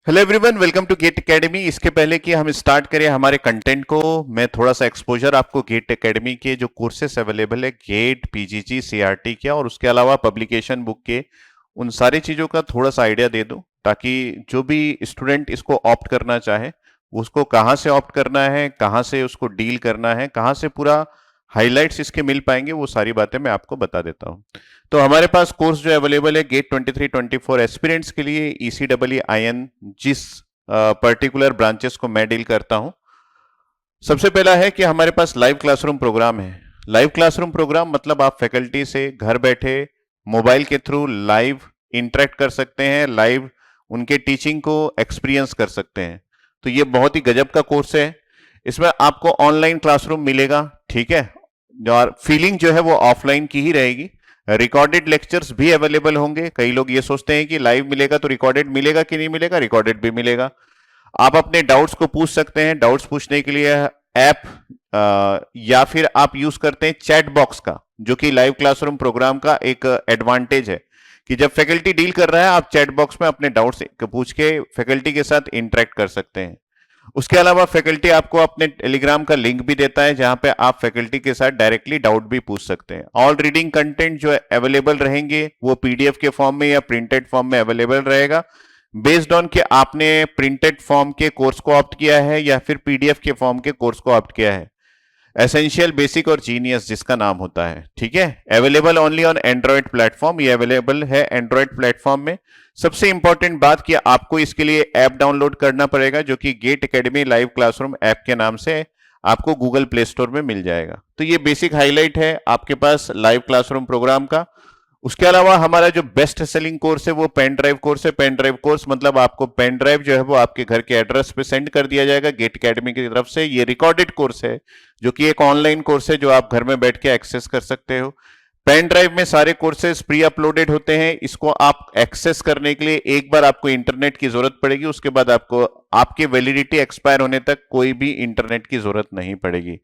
Hello everyone, welcome to GATE academy. इसके पहले कि हम स्टार्ट करें हमारे कंटेंट को, मैं थोड़ा सा एक्सपोजर आपको गेट एकेडमी के जो कोर्सेस अवेलेबल है गेट पीजीजी सीआरटी के और उसके अलावा पब्लिकेशन बुक के, उन सारी चीज़ों का थोड़ा सा आइडिया दे दूं ताकि जो भी स्टूडेंट इसको ऑप्ट करना चाहे उसको कहाँ से ऑप्ट करना है, कहाँ से उसको डील करना है, कहाँ से पूरा हाइलाइट्स इसके मिल पाएंगे, वो सारी बातें मैं आपको बता देता हूँ। तो हमारे पास कोर्स जो अवेलेबल है गेट 23-24 एस्पिरेंट्स के लिए ईसीडब्ल्यू आईएन, जिस पर्टिकुलर ब्रांचेस को मैं डील करता हूं। सबसे पहला है कि हमारे पास लाइव क्लासरूम प्रोग्राम है। लाइव क्लासरूम प्रोग्राम मतलब आप फैकल्टी से घर बैठे मोबाइल के थ्रू लाइव इंटरेक्ट कर सकते हैं, लाइव उनके टीचिंग को एक्सपीरियंस कर सकते हैं। तो ये बहुत ही गजब का कोर्स है। इसमें आपको ऑनलाइन क्लासरूम मिलेगा, ठीक है, और फीलिंग जो है वो ऑफलाइन की ही रहेगी। रिकॉर्डेड लेक्चर्स भी अवेलेबल होंगे। कई लोग ये सोचते हैं कि लाइव मिलेगा तो रिकॉर्डेड मिलेगा कि नहीं मिलेगा, रिकॉर्डेड भी मिलेगा। आप अपने डाउट्स को पूछ सकते हैं। डाउट्स पूछने के लिए ऐप या फिर आप यूज करते हैं चैट बॉक्स का, जो कि लाइव क्लासरूम प्रोग्राम का एक एडवांटेज है कि जब फैकल्टी डील कर रहा है आप चैट बॉक्स में अपने डाउट्स पूछ के फैकल्टी के साथ इंटरेक्ट कर सकते हैं। उसके अलावा फैकल्टी आपको अपने टेलीग्राम का लिंक भी देता है जहां पे आप फैकल्टी के साथ डायरेक्टली डाउट भी पूछ सकते हैं। ऑल रीडिंग कंटेंट जो अवेलेबल रहेंगे वो पीडीएफ के फॉर्म में या प्रिंटेड फॉर्म में अवेलेबल रहेगा, बेस्ड ऑन कि आपने प्रिंटेड फॉर्म के कोर्स को ऑप्ट किया है या फिर पीडीएफ के फॉर्म के कोर्स को ऑप्ट किया है। एसेंशियल, बेसिक और जीनियस जिसका नाम होता है, ठीक है। Available only on Android platform, ये अवेलेबल है एंड्रॉयड प्लेटफॉर्म में। सबसे इंपॉर्टेंट बात कि आपको इसके लिए ऐप डाउनलोड करना पड़ेगा, जो कि GATE academy live classroom app के नाम से आपको गूगल प्ले स्टोर में मिल जाएगा। तो ये बेसिक हाईलाइट है आपके पास लाइव क्लासरूम प्रोग्राम का। उसके अलावा हमारा जो बेस्ट सेलिंग कोर्स है वो पेन ड्राइव कोर्स है। पेन ड्राइव कोर्स मतलब आपको पेन ड्राइव जो है वो आपके घर के एड्रेस पे सेंड कर दिया जाएगा गेट एकेडमी की तरफ से। ये रिकॉर्डेड कोर्स है, जो कि एक ऑनलाइन कोर्स है जो आप घर में बैठ के एक्सेस कर सकते हो। पेन ड्राइव में सारे कोर्सेज प्री अपलोडेड होते हैं। इसको आप एक्सेस करने के लिए एक बार आपको इंटरनेट की जरूरत पड़ेगी, उसके बाद आपको आपकी वैलिडिटी एक्सपायर होने तक कोई भी इंटरनेट की जरूरत नहीं पड़ेगी।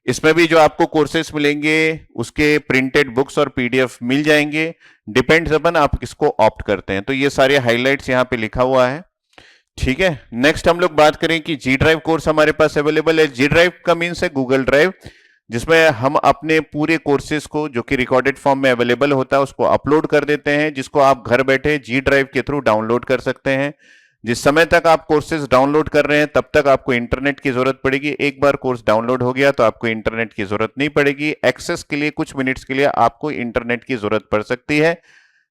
इसमें भी जो आपको कोर्सेस मिलेंगे उसके प्रिंटेड बुक्स और पीडीएफ मिल जाएंगे, डिपेंड्स अपन आप किसको ऑप्ट करते हैं। तो ये सारे हाइलाइट्स यहाँ पे लिखा हुआ है, ठीक है। नेक्स्ट हम लोग बात करें कि जी ड्राइव कोर्स हमारे पास अवेलेबल है। जी ड्राइव का मीन्स है गूगल ड्राइव, जिसमें हम अपने पूरे कोर्सेज को जो कि रिकॉर्डेड फॉर्म में अवेलेबल होता है उसको अपलोड कर देते हैं, जिसको आप घर बैठे जी ड्राइव के थ्रू डाउनलोड कर सकते हैं। जिस समय तक आप कोर्सेज डाउनलोड कर रहे हैं तब तक आपको इंटरनेट की जरूरत पड़ेगी। एक बार कोर्स डाउनलोड हो गया तो आपको इंटरनेट की जरूरत नहीं पड़ेगी। एक्सेस के लिए कुछ मिनट्स के लिए आपको इंटरनेट की जरूरत पड़ सकती है।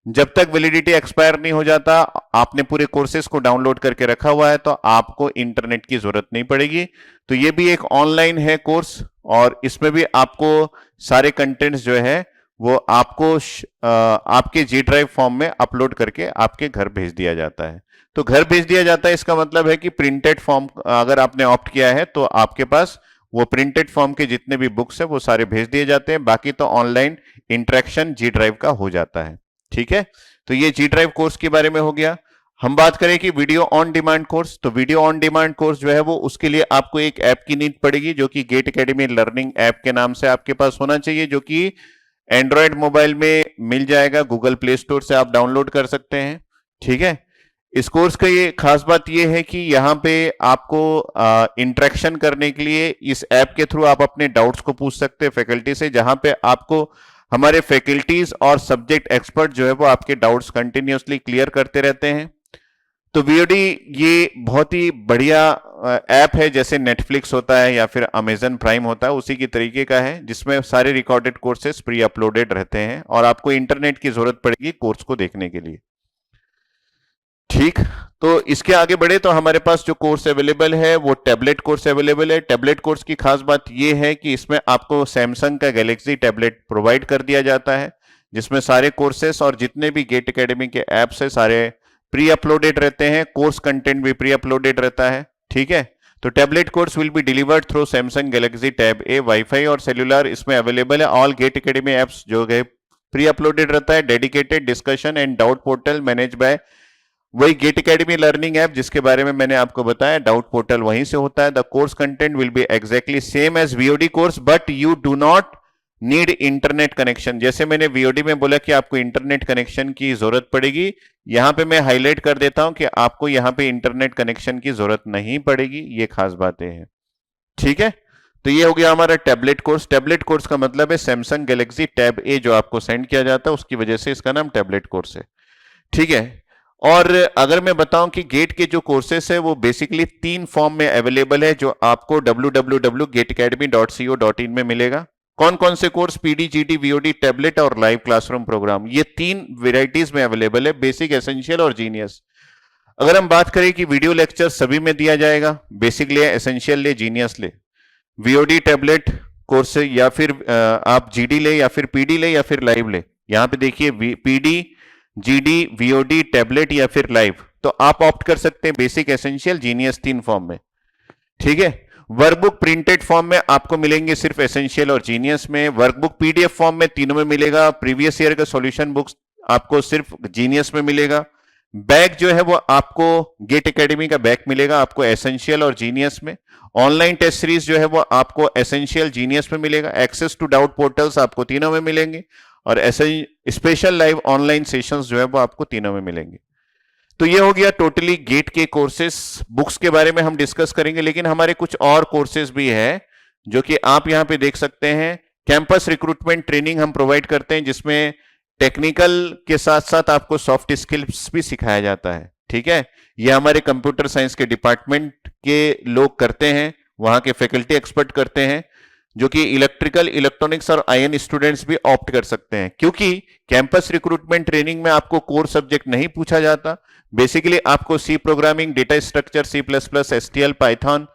जब तक वैलिडिटी एक्सपायर नहीं हो जाता, आपने पूरे कोर्सेज को डाउनलोड करके रखा हुआ है तो आपको इंटरनेट की जरूरत नहीं पड़ेगी। तो ये भी एक ऑनलाइन है कोर्स और इसमें भी आपको सारे कंटेंट्स जो है वो आपको आपके जी ड्राइव फॉर्म में अपलोड करके आपके घर भेज दिया जाता है। तो घर भेज दिया जाता है इसका मतलब है कि प्रिंटेड फॉर्म अगर आपने ऑप्ट किया है तो आपके पास वो प्रिंटेड फॉर्म के जितने भी बुक्स है वो सारे भेज दिए जाते हैं। बाकी तो ऑनलाइन इंटरेक्शन जी ड्राइव का हो जाता है, ठीक है। तो ये जी ड्राइव कोर्स के बारे में हो गया। हम बात करें कि वीडियो ऑन डिमांड कोर्स, तो वीडियो ऑन डिमांड कोर्स जो है वो उसके लिए आपको एक ऐप की नीड पड़ेगी, जो कि गेट एकेडमी लर्निंग ऐप के नाम से आपके पास होना चाहिए, जो कि एंड्रॉयड मोबाइल में मिल जाएगा। गूगल प्ले स्टोर से आप डाउनलोड कर सकते हैं, ठीक है। इस कोर्स का ये खास बात ये है कि यहाँ पे आपको इंटरेक्शन करने के लिए इस ऐप के थ्रू आप अपने डाउट्स को पूछ सकते हैं फैकल्टी से, जहां पे आपको हमारे फैकल्टीज और सब्जेक्ट एक्सपर्ट जो है वो आपके डाउट्स कंटिन्यूसली क्लियर करते रहते हैं। तो वीओडी ये बहुत ही बढ़िया ऐप है, जैसे नेटफ्लिक्स होता है या फिर अमेजन प्राइम होता है उसी की तरीके का है, जिसमें सारे रिकॉर्डेड कोर्सेज प्री अपलोडेड रहते हैं और आपको इंटरनेट की जरूरत पड़ेगी कोर्स को देखने के लिए, ठीक। तो इसके आगे बढ़े तो हमारे पास जो कोर्स अवेलेबल है वो टैबलेट कोर्स अवेलेबल है। टैबलेट कोर्स की खास बात ये है कि इसमें आपको सैमसंग का गैलेक्सी टैबलेट प्रोवाइड कर दिया जाता है, जिसमें सारे कोर्सेस और जितने भी गेट एकेडमी के ऐप्स है सारे प्री अपलोडेड रहते हैं। कोर्स कंटेंट भी प्री अपलोडेड रहता है, ठीक है। तो tablet course will be delivered through Samsung Galaxy tab A. Wifi और सेल्यूलर इसमें अवेलेबल है। ऑल गेट एकेडमी ऐप्स जो है प्री अपलोडेड रहता है। Dedicated discussion and doubt portal manage by वही गेट एकेडमी लर्निंग ऐप, जिसके बारे में मैंने आपको बताया। डाउट पोर्टल वहीं से होता है। The course content will be exactly same as VOD course, but you do not need internet connection, जैसे मैंने वीओडी में बोला कि आपको इंटरनेट कनेक्शन की जरूरत पड़ेगी, यहां पे मैं हाईलाइट कर देता हूं कि आपको यहां पे इंटरनेट कनेक्शन की जरूरत नहीं पड़ेगी, ये खास बातें हैं। ठीक है, तो ये हो गया हमारा टैबलेट कोर्स। टैबलेट कोर्स का मतलब है सैमसंग गैलेक्सी टैब ए जो आपको सेंड किया जाता है, उसकी वजह से इसका नाम टैबलेट कोर्स है। ठीक है, और अगर मैं बताऊं कि गेट के जो कोर्सेस है वो बेसिकली 3 फॉर्म में अवेलेबल है, जो आपको www.gateacademy.co.in में मिलेगा। कौन कौन से course? PD, GD, VOD, tablet और लाइव क्लासरूम प्रोग्राम, ये 3 वेराइटीज में अवेलेबल है, बेसिक, एसेंशियल और जीनियस। अगर हम बात करें कि वीडियो लेक्चर सभी में दिया जाएगा, बेसिक ले, एसेंशियल ले, जीनियस ले, वीओडी, टैबलेट कोर्स या फिर आप जीडी ले या फिर पीडी ले या फिर लाइव ले। यहां पे देखिए पीडी, जीडी, वीओडी, टैबलेट या फिर लाइव, तो आप ऑप्ट कर सकते हैं बेसिक, एसेंशियल, जीनियस 3 फॉर्म में। ठीक है, वर्कबुक प्रिंटेड फॉर्म में आपको मिलेंगे सिर्फ एसेंशियल और जीनियस में, वर्कबुक पीडीएफ फॉर्म में तीनों में मिलेगा, प्रीवियस ईयर का सॉल्यूशन बुक्स आपको सिर्फ जीनियस में मिलेगा। बैग जो है वो आपको गेट एकेडमी का बैग मिलेगा आपको एसेंशियल और जीनियस में। ऑनलाइन टेस्ट सीरीज जो है वो आपको एसेंशियल, जीनियस में मिलेगा। एक्सेस टू डाउट पोर्टल्स आपको तीनों में मिलेंगे, और ऐसे स्पेशल लाइव ऑनलाइन सेशंस जो है वो आपको तीनों में मिलेंगे। तो ये हो गया टोटली गेट के कोर्सेस। बुक्स के बारे में हम डिस्कस करेंगे, लेकिन हमारे कुछ और कोर्सेज भी है जो कि आप यहां पे देख सकते हैं। कैंपस रिक्रूटमेंट ट्रेनिंग हम प्रोवाइड करते हैं, जिसमें टेक्निकल के साथ साथ आपको सॉफ्ट स्किल्स भी सिखाया जाता है। ठीक है, ये हमारे कंप्यूटर साइंस के डिपार्टमेंट के लोग करते हैं, वहां के फैकल्टी एक्सपर्ट करते हैं, जो कि इलेक्ट्रिकल, इलेक्ट्रॉनिक्स और आईएन स्टूडेंट्स भी ऑप्ट कर सकते हैं। क्योंकि कैंपस रिक्रूटमेंट ट्रेनिंग में आपको कोर सब्जेक्ट नहीं पूछा जाता, बेसिकली आपको C programming, data structure, C plus plus, STL, Python,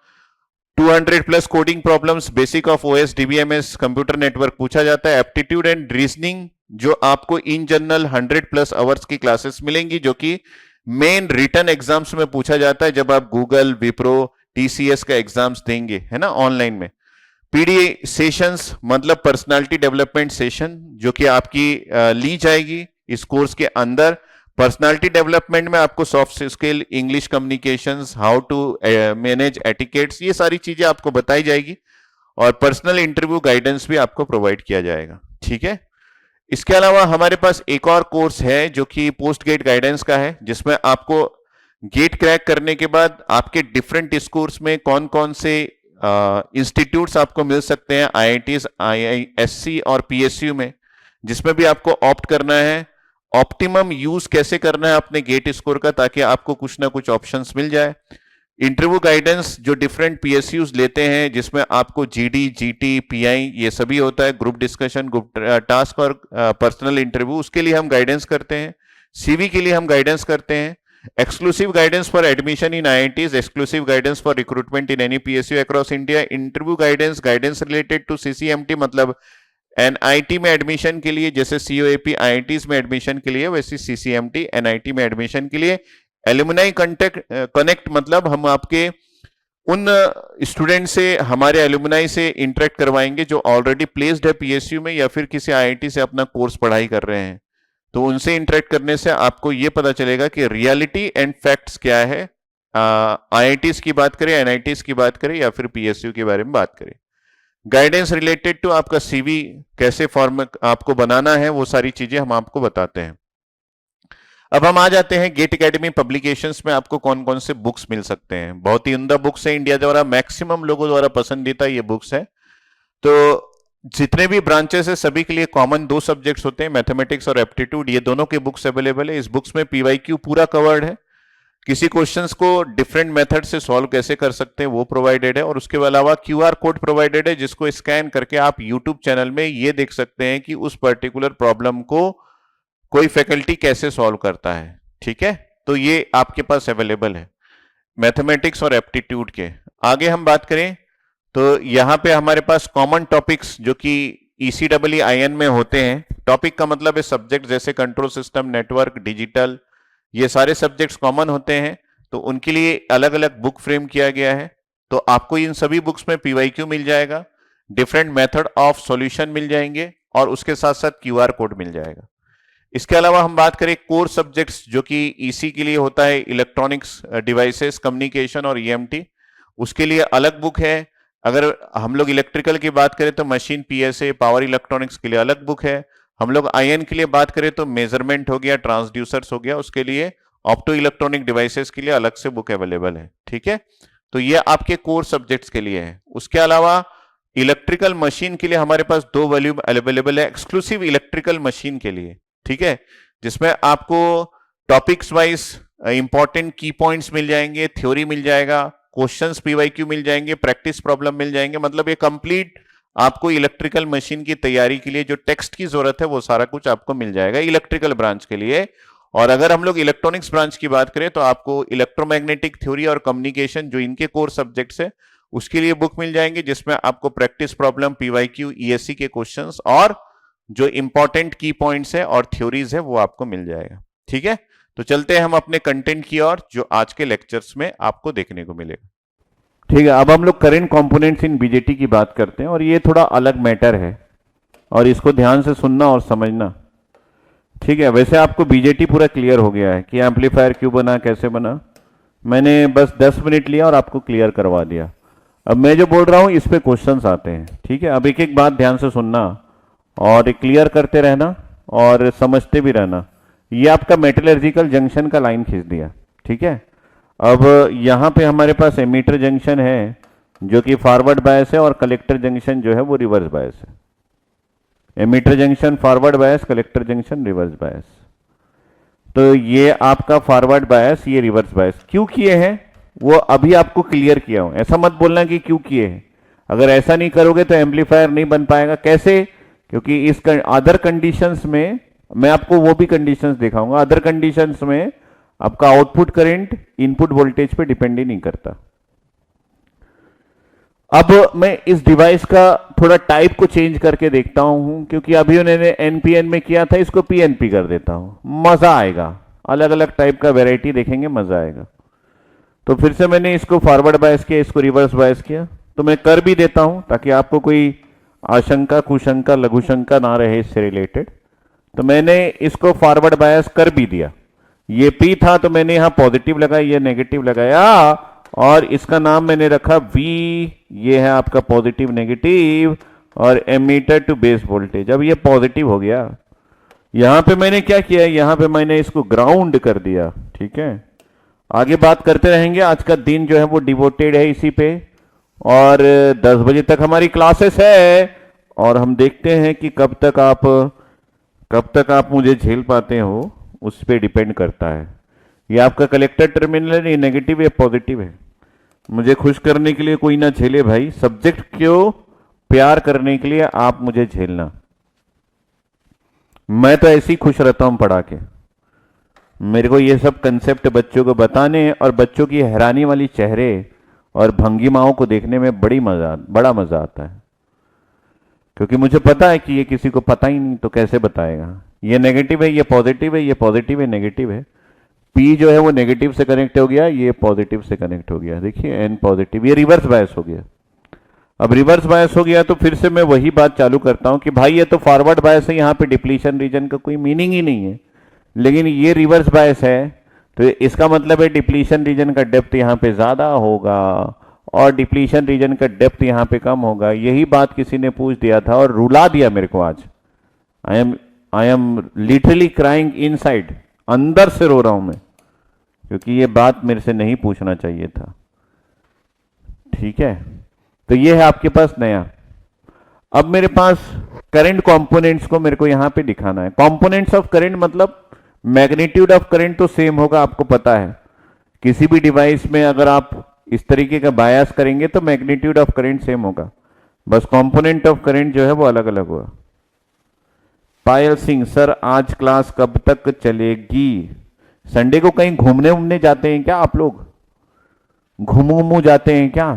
200 plus coding problems, basic of OS, DBMS, computer network पूछा जाता है। एप्टीट्यूड एंड रीजनिंग जो आपको इन जनरल 100 प्लस आवर्स की क्लासेस मिलेंगी, जो कि मेन रिटर्न एग्जाम्स में पूछा जाता है जब आप गूगल, विप्रो, टीसीएस का एग्जाम्स देंगे, है ना, ऑनलाइन में। पीडी सेशंस मतलब पर्सनालिटी डेवलपमेंट सेशन, जो कि आपकी ली जाएगी इस कोर्स के अंदर। पर्सनालिटी डेवलपमेंट में आपको soft skill, English communications, how to manage etiquettes, ये सारी चीजें आपको बताई जाएगी, और पर्सनल इंटरव्यू गाइडेंस भी आपको प्रोवाइड किया जाएगा। ठीक है, इसके अलावा हमारे पास एक और कोर्स है जो कि पोस्ट गेट गाइडेंस का है, जिसमें आपको गेट क्रैक करने के बाद आपके डिफरेंट स्कोर्स में कौन कौन से इंस्टीट्यूट्स आपको मिल सकते हैं, आईआईटीज, आईआईएससी और पीएसयू में, जिसमें भी आपको ऑप्ट करना है। ऑप्टिमम यूज कैसे करना है अपने गेट स्कोर का, ताकि आपको कुछ ना कुछ ऑप्शंस मिल जाए। इंटरव्यू गाइडेंस जो डिफरेंट पीएसयूज लेते हैं, जिसमें आपको जीडी, जीटी, पीआई ये सभी होता है, ग्रुप डिस्कशन, ग्रुप टास्क और पर्सनल इंटरव्यू, उसके लिए हम गाइडेंस करते हैं। सीवी के लिए हम गाइडेंस करते हैं। Exclusive guidance for admission in IITs, exclusive guidance for recruitment in any PSU across India. Interview guidance, guidance related to CCMT, मतलब एनआईटी में एडमिशन के लिए जैसे सीओएपी आईआईटीज में एडमिशन के लिए, वैसे सीसीएमटी एनआईटी में एडमिशन के लिए। एलुमनाई कनेक्ट मतलब हम आपके उन स्टूडेंट से, हमारे एलुमनाई से इंटरेक्ट करवाएंगे जो ऑलरेडी प्लेस्ड है पीएसयू में या फिर किसी आईआईटी से अपना कोर्स पढ़ाई कर रहे हैं। तो उनसे इंटरेक्ट करने से आपको यह पता चलेगा कि रियलिटी एंड फैक्ट्स क्या है, आईआईटीज की बात करें, एनआईटीज की बात करें या फिर पीएसयू के बारे में बात करें। गाइडेंस रिलेटेड टू आपका सीवी कैसे फॉर्म आपको बनाना है, वो सारी चीजें हम आपको बताते हैं। अब हम आ जाते हैं गेट एकेडमी पब्लिकेशंस में आपको कौन कौन से बुक्स मिल सकते हैं। बहुत ही उम्दा बुक्स है, इंडिया द्वारा मैक्सिमम लोगों द्वारा पसंदीदा ये बुक्स है। तो जितने भी ब्रांचेस है सभी के लिए कॉमन 2 सब्जेक्ट्स होते हैं, मैथमेटिक्स और एप्टीट्यूड, ये दोनों के बुक्स अवेलेबल है। इस बुक्स में पीवाईक्यू पूरा कवर्ड है, किसी क्वेश्चंस को डिफरेंट मेथड से सॉल्व कैसे कर सकते हैं वो प्रोवाइडेड है, और उसके अलावा क्यूआर कोड प्रोवाइडेड है, जिसको स्कैन करके आप यूट्यूब चैनल में ये देख सकते हैं कि उस पर्टिकुलर प्रॉब्लम को कोई फैकल्टी कैसे सॉल्व करता है। ठीक है, तो ये आपके पास अवेलेबल है मैथमेटिक्स और एप्टीट्यूड के। आगे हम बात करें तो यहां पे हमारे पास कॉमन टॉपिक्स जो कि ECEE में होते हैं, टॉपिक का मतलब है सब्जेक्ट, जैसे कंट्रोल सिस्टम, नेटवर्क, डिजिटल, ये सारे सब्जेक्ट्स कॉमन होते हैं। तो उनके लिए अलग अलग बुक फ्रेम किया गया है। तो आपको इन सभी बुक्स में पीवाईक्यू मिल जाएगा, डिफरेंट मेथड ऑफ सॉल्यूशन मिल जाएंगे, और उसके साथ साथ क्यूआर कोड मिल जाएगा। इसके अलावा हम बात करें कोर सब्जेक्ट्स जो कि ईसी के लिए होता है, इलेक्ट्रॉनिक्स डिवाइसेस, कम्युनिकेशन और ईएमटी, उसके लिए अलग बुक है। अगर हम लोग इलेक्ट्रिकल की बात करें तो मशीन पीएसए पावर इलेक्ट्रॉनिक्स के लिए अलग बुक है। हम लोग आईएन के लिए बात करें तो मेजरमेंट हो गया, ट्रांसड्यूसर्स हो गया, उसके लिए ऑप्टो इलेक्ट्रॉनिक डिवाइसेस के लिए अलग से बुक अवेलेबल है। ठीक है, तो ये आपके कोर सब्जेक्ट्स के लिए है। उसके अलावा इलेक्ट्रिकल मशीन के लिए हमारे पास 2 वॉल्यूम अवेलेबल है एक्सक्लूसिव इलेक्ट्रिकल मशीन के लिए। ठीक है, जिसमें आपको टॉपिक्स वाइज इंपॉर्टेंट की पॉइंट्स मिल जाएंगे, थ्योरी मिल जाएगा, क्वेश्चंस पीवाईक्यू मिल जाएंगे, प्रैक्टिस प्रॉब्लम मिल जाएंगे। मतलब ये कंप्लीट आपको इलेक्ट्रिकल मशीन की तैयारी के लिए जो टेक्स्ट की जरूरत है वो सारा कुछ आपको मिल जाएगा इलेक्ट्रिकल ब्रांच के लिए। और अगर हम लोग इलेक्ट्रॉनिक्स ब्रांच की बात करें तो आपको इलेक्ट्रोमैग्नेटिक थ्योरी और कम्युनिकेशन जो इनके कोर सब्जेक्ट्स है उसके लिए बुक मिल जाएंगे, जिसमें आपको प्रैक्टिस प्रॉब्लम, पीवाईक्यू, ईएससी के क्वेश्चंस और जो इंपॉर्टेंट की पॉइंट्स है और थ्योरीज है वो आपको मिल जाएगा। ठीक है, तो चलते हैं हम अपने कंटेंट की ओर जो आज के लेक्चर्स में आपको देखने को मिलेगा। ठीक है, अब हम लोग करंट कंपोनेंट्स इन बीजेटी की बात करते हैं और ये थोड़ा अलग मैटर है और इसको ध्यान से सुनना और समझना। ठीक है, वैसे आपको बीजेटी पूरा क्लियर हो गया है कि एम्पलीफायर क्यों बना, कैसे बना। मैंने बस 10 मिनट लिया और आपको क्लियर करवा दिया। अब मैं जो बोल रहा हूं इस पे क्वेश्चंस आते हैं। ठीक है, अब एक एक बात ध्यान से सुनना और क्लियर करते रहना और समझते भी रहना। ये आपका मेटलर्जिकल जंक्शन का लाइन खींच दिया। ठीक है, अब यहाँ पे हमारे पास एमीटर जंक्शन है जो कि फॉरवर्ड बायस है और कलेक्टर जंक्शन जो है वो रिवर्स बायस है। Emitter junction forward bias, collector junction reverse bias. तो ये आपका फॉरवर्ड बायस, ये रिवर्स बायस क्यों किए हैं वो अभी आपको क्लियर किया हूं। ऐसा मत बोलना कि क्यों किए हैं, अगर ऐसा नहीं करोगे तो एम्पलीफायर नहीं बन पाएगा। कैसे? क्योंकि इस अदर कंडीशंस में मैं आपको वो भी कंडीशंस दिखाऊंगा। अदर कंडीशंस में आपका आउटपुट करंट इनपुट वोल्टेज पे डिपेंड ही नहीं करता। अब मैं इस डिवाइस का थोड़ा टाइप को चेंज करके देखता हूं, क्योंकि अभी उन्होंने एनपीएन में किया था, इसको पीएनपी कर देता हूं, मजा आएगा। अलग अलग टाइप का वैरायटी देखेंगे, मजा आएगा। तो फिर से मैंने इसको फॉरवर्ड बायस किया, इसको रिवर्स बायस किया। तो मैं कर भी देता हूं ताकि आपको कोई आशंका, कुशंका, लघुशंका ना रहे इससे रिलेटेड। तो मैंने इसको फॉरवर्ड बायस कर भी दिया। ये पी था तो मैंने यहां पॉजिटिव लगाया, ये नेगेटिव लगाया और इसका नाम मैंने रखा वी। ये है आपका पॉजिटिव नेगेटिव और एमीटर टू बेस वोल्टेज। अब ये पॉजिटिव हो गया। यहां पे मैंने क्या किया, यहां पे मैंने इसको ग्राउंड कर दिया। ठीक है, आगे बात करते रहेंगे। आज का दिन जो है वो डिवोटेड है इसी पे और 10 बजे तक हमारी क्लासेस है और हम देखते हैं कि कब तक आप मुझे झेल पाते हो, उस पर डिपेंड करता है। ये आपका कलेक्टर टर्मिनल है, ये नेगेटिव है पॉजिटिव है। मुझे खुश करने के लिए कोई ना झेले भाई, सब्जेक्ट क्यों प्यार करने के लिए आप मुझे झेलना। मैं तो ऐसे ही खुश रहता हूं पढ़ा के। मेरे को ये सब कंसेप्ट बच्चों को बताने और बच्चों की हैरानी वाली चेहरे और भंगिमाओं को देखने में बड़ा मजा आता है, क्योंकि मुझे पता है कि ये किसी को पता ही नहीं तो कैसे बताएगा। ये नेगेटिव है, ये पॉजिटिव है, ये पॉजिटिव है, नेगेटिव है। पी जो है वो नेगेटिव से कनेक्ट हो गया, ये पॉजिटिव से कनेक्ट हो गया। देखिए एन पॉजिटिव, ये रिवर्स बायस हो गया। अब रिवर्स बायस हो गया तो फिर से मैं वही बात चालू करता हूं कि भाई ये तो फॉरवर्ड बायस है, यहां पे डिप्लीशन रीजन का कोई मीनिंग ही नहीं है। लेकिन ये रिवर्स बायस है तो इसका मतलब है डिप्लीशन रीजन का डेप्थ यहां पे ज्यादा होगा और डिप्लीशन रीजन का डेप्थ यहां पे कम होगा। यही बात किसी ने पूछ दिया था और रुला दिया मेरे को आज। I am literally crying inside, अंदर से रो रहा हूं मैं, क्योंकि ये बात मेरे से नहीं पूछना चाहिए था। ठीक है, तो ये है आपके पास नया। अब मेरे पास करंट कंपोनेंट्स को मेरे को यहां पे दिखाना है। कंपोनेंट्स ऑफ करंट मतलब मैग्नीट्यूड ऑफ करंट तो सेम होगा, आपको पता है। किसी भी डिवाइस में अगर आप इस तरीके का बायस करेंगे तो मैग्नीट्यूड ऑफ करंट सेम होगा, बस कंपोनेंट ऑफ करंट जो है वो अलग अलग होगा। पायल सिंह, सर आज क्लास कब तक चलेगी? संडे को कहीं घूमने जाते हैं क्या आप लोग? घूमू जाते हैं क्या?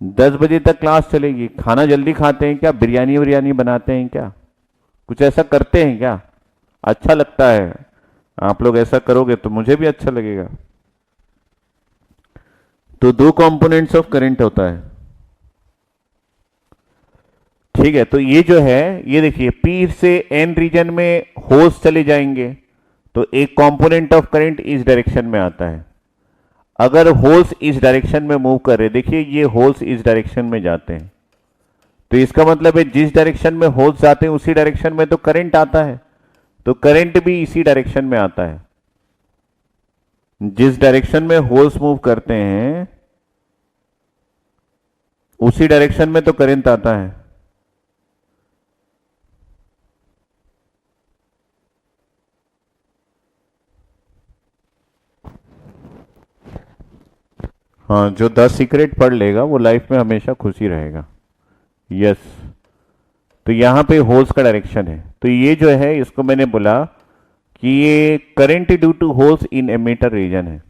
10 बजे तक क्लास चलेगी। खाना जल्दी खाते हैं क्या? बिरयानी बनाते हैं क्या? कुछ ऐसा करते हैं क्या? अच्छा लगता है, आप लोग ऐसा करोगे तो मुझे भी अच्छा लगेगा। तो 2 कंपोनेंट्स ऑफ करंट होता है। ठीक है, तो ये जो है ये देखिए पी से एन रीजन में होल्स चले जाएंगे तो एक कंपोनेंट ऑफ करंट इस डायरेक्शन में आता है। अगर होल्स इस डायरेक्शन में मूव कर रहे, देखिए ये होल्स इस डायरेक्शन में जाते हैं, तो इसका मतलब है जिस डायरेक्शन में होल्स जाते हैं उसी डायरेक्शन में तो करंट आता है, तो करंट भी इसी डायरेक्शन में आता है। जिस डायरेक्शन में होल्स मूव करते हैं उसी डायरेक्शन में तो करंट आता है। हाँ, जो 10 सीक्रेट पढ़ लेगा वो लाइफ में हमेशा खुशी रहेगा। यस, तो यहां पे होल्स का डायरेक्शन है, तो ये जो है इसको मैंने बोला कि ये current due to holes in emitter region है।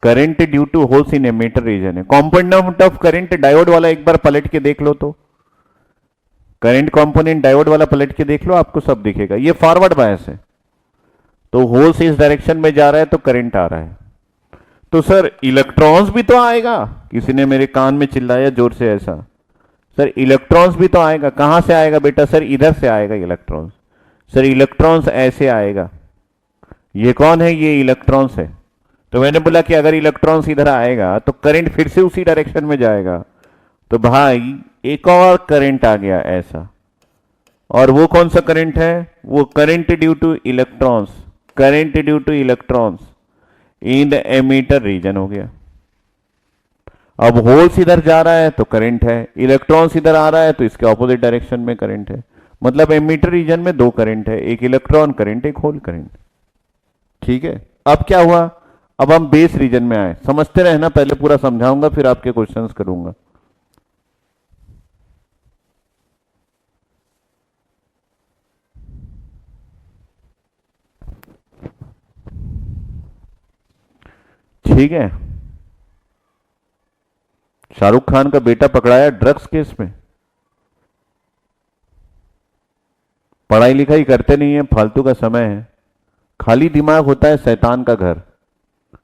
Current due to holes in emitter region है। कॉम्पोनेंट ऑफ करंट डायोड वाला एक बार पलट के देख लो, तो करंट कंपोनेंट डायोड वाला पलट के देख लो, आपको सब दिखेगा। ये फॉरवर्ड बायस है, तो होल्स इस डायरेक्शन में जा रहा है तो करंट आ रहा है। तो सर इलेक्ट्रॉन्स भी तो आएगा, किसी ने मेरे कान में चिल्लाया जोर से ऐसा, सर इलेक्ट्रॉन्स भी तो आएगा। कहां से आएगा बेटा? सर इधर से आएगा इलेक्ट्रॉन्स। सर इलेक्ट्रॉन्स ऐसे आएगा, ये कौन है? ये इलेक्ट्रॉन्स है। तो मैंने बोला कि अगर इलेक्ट्रॉन्स इधर आएगा तो करंट फिर से उसी डायरेक्शन में जाएगा, तो भाई एक और करंट आ गया ऐसा। और वो कौन सा करंट है? वो current due to electrons, current due to electrons in the emitter region हो गया। अब होल्स इधर जा रहा है तो करंट है, इलेक्ट्रॉन्स इधर आ रहा है तो इसके ऑपोजिट डायरेक्शन में करंट है। मतलब एमीटर रीजन में दो करंट है, एक इलेक्ट्रॉन करंट, एक होल करंट। ठीक है, अब क्या हुआ? अब हम बेस रीजन में आए। समझते रहना, पहले पूरा समझाऊंगा फिर आपके क्वेश्चंस करूंगा। ठीक है, शाहरुख खान का बेटा पकड़ाया ड्रग्स केस में। पढ़ाई लिखाई करते नहीं है, फालतू का समय है, खाली दिमाग होता है शैतान का घर।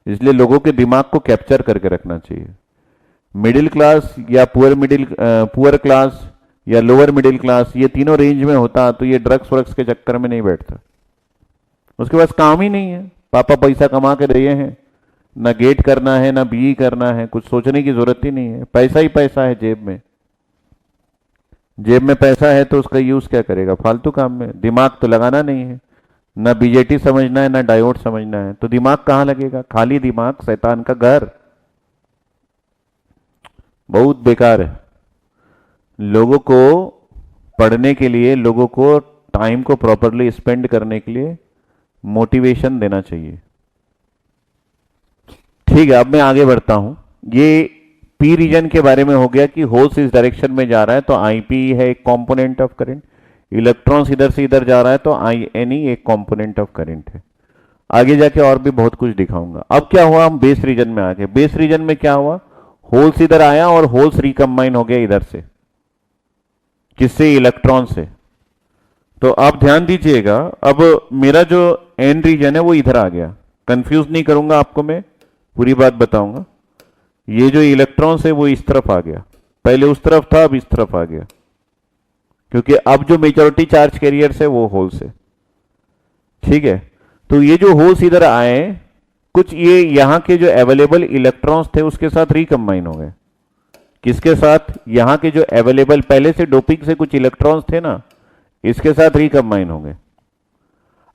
इसलिए लोगों के दिमाग को कैप्चर करके रखना चाहिए। मिडिल क्लास या पुअर क्लास या लोअर मिडिल क्लास, ये तीनों रेंज में होता तो ये ड्रग्स व्रग्स के चक्कर में नहीं बैठता। उसके पास काम ही नहीं है, पापा पैसा कमा के दिए हैं, ना गेट करना है ना बीई करना है, कुछ सोचने की जरूरत ही नहीं है, पैसा ही पैसा है जेब में। जेब में पैसा है तो उसका यूज क्या करेगा? फालतू काम में। दिमाग तो लगाना नहीं है, ना बीजेटी समझना है ना डायोड समझना है, तो दिमाग कहां लगेगा? खाली दिमाग शैतान का घर, बहुत बेकार है। लोगों को पढ़ने के लिए, लोगों को टाइम को प्रॉपरली स्पेंड करने के लिए मोटिवेशन देना चाहिए। ठीक है, अब मैं आगे बढ़ता हूं। ये पी रीजन के बारे में हो गया कि होल्स इस डायरेक्शन में जा रहा है तो आईपी है एक कंपोनेंट ऑफ करंट, इलेक्ट्रॉन्स इधर से इधर जा रहा है तो आई एन ई एक कंपोनेंट ऑफ करंट है। आगे जाके और भी बहुत कुछ दिखाऊंगा। अब क्या हुआ? हम बेस रीजन में आ गए। बेस रीजन में क्या हुआ? होल्स इधर आया और होल्स रिकम्बाइन हो गया इधर से, किससे? इलेक्ट्रॉन से। तो आप ध्यान दीजिएगा, अब मेरा जो एन रीजन है वो इधर आ गया। कंफ्यूज नहीं करूंगा आपको, मैं पूरी बात बताऊंगा। ये जो इलेक्ट्रॉन्स है वो इस तरफ आ गया, पहले उस तरफ था अब इस तरफ आ गया, क्योंकि अब जो मेजॉरिटी चार्ज कैरियर्स है वो होल्स है। ठीक है, तो ये जो होल्स इधर आए, कुछ ये यहां के जो अवेलेबल इलेक्ट्रॉन्स थे उसके साथ रिकम्बाइन हो गए। किसके साथ? यहां के जो अवेलेबल पहले से डोपिंग से कुछ इलेक्ट्रॉन्स थे ना, इसके साथ रिकम्बाइन हो गए।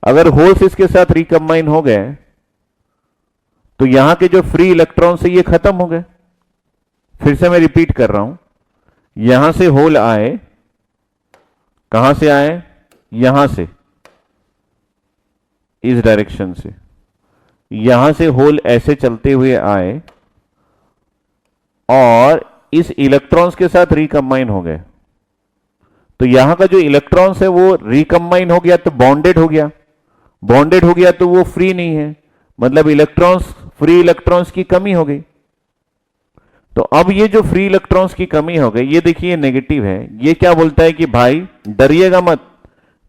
अगर होल्स इसके साथ रिकम्बाइन हो गए तो यहां के जो फ्री इलेक्ट्रॉन्स है ये खत्म हो गए। फिर से मैं रिपीट कर रहा हूं, यहां से होल आए, कहां से आए? यहां से, इस डायरेक्शन से, यहां से होल ऐसे चलते हुए आए और इस इलेक्ट्रॉन्स के साथ रिकम्बाइन हो गए। तो यहां का जो इलेक्ट्रॉन्स है वो रिकम्बाइन हो गया तो बॉन्डेड हो गया, बॉन्डेड हो गया तो वो फ्री नहीं है, मतलब इलेक्ट्रॉन्स, फ्री इलेक्ट्रॉन्स की कमी हो गई। तो अब ये जो फ्री इलेक्ट्रॉन्स की कमी हो गई, ये देखिए नेगेटिव है। ये क्या बोलता है कि भाई डरिएगा मत,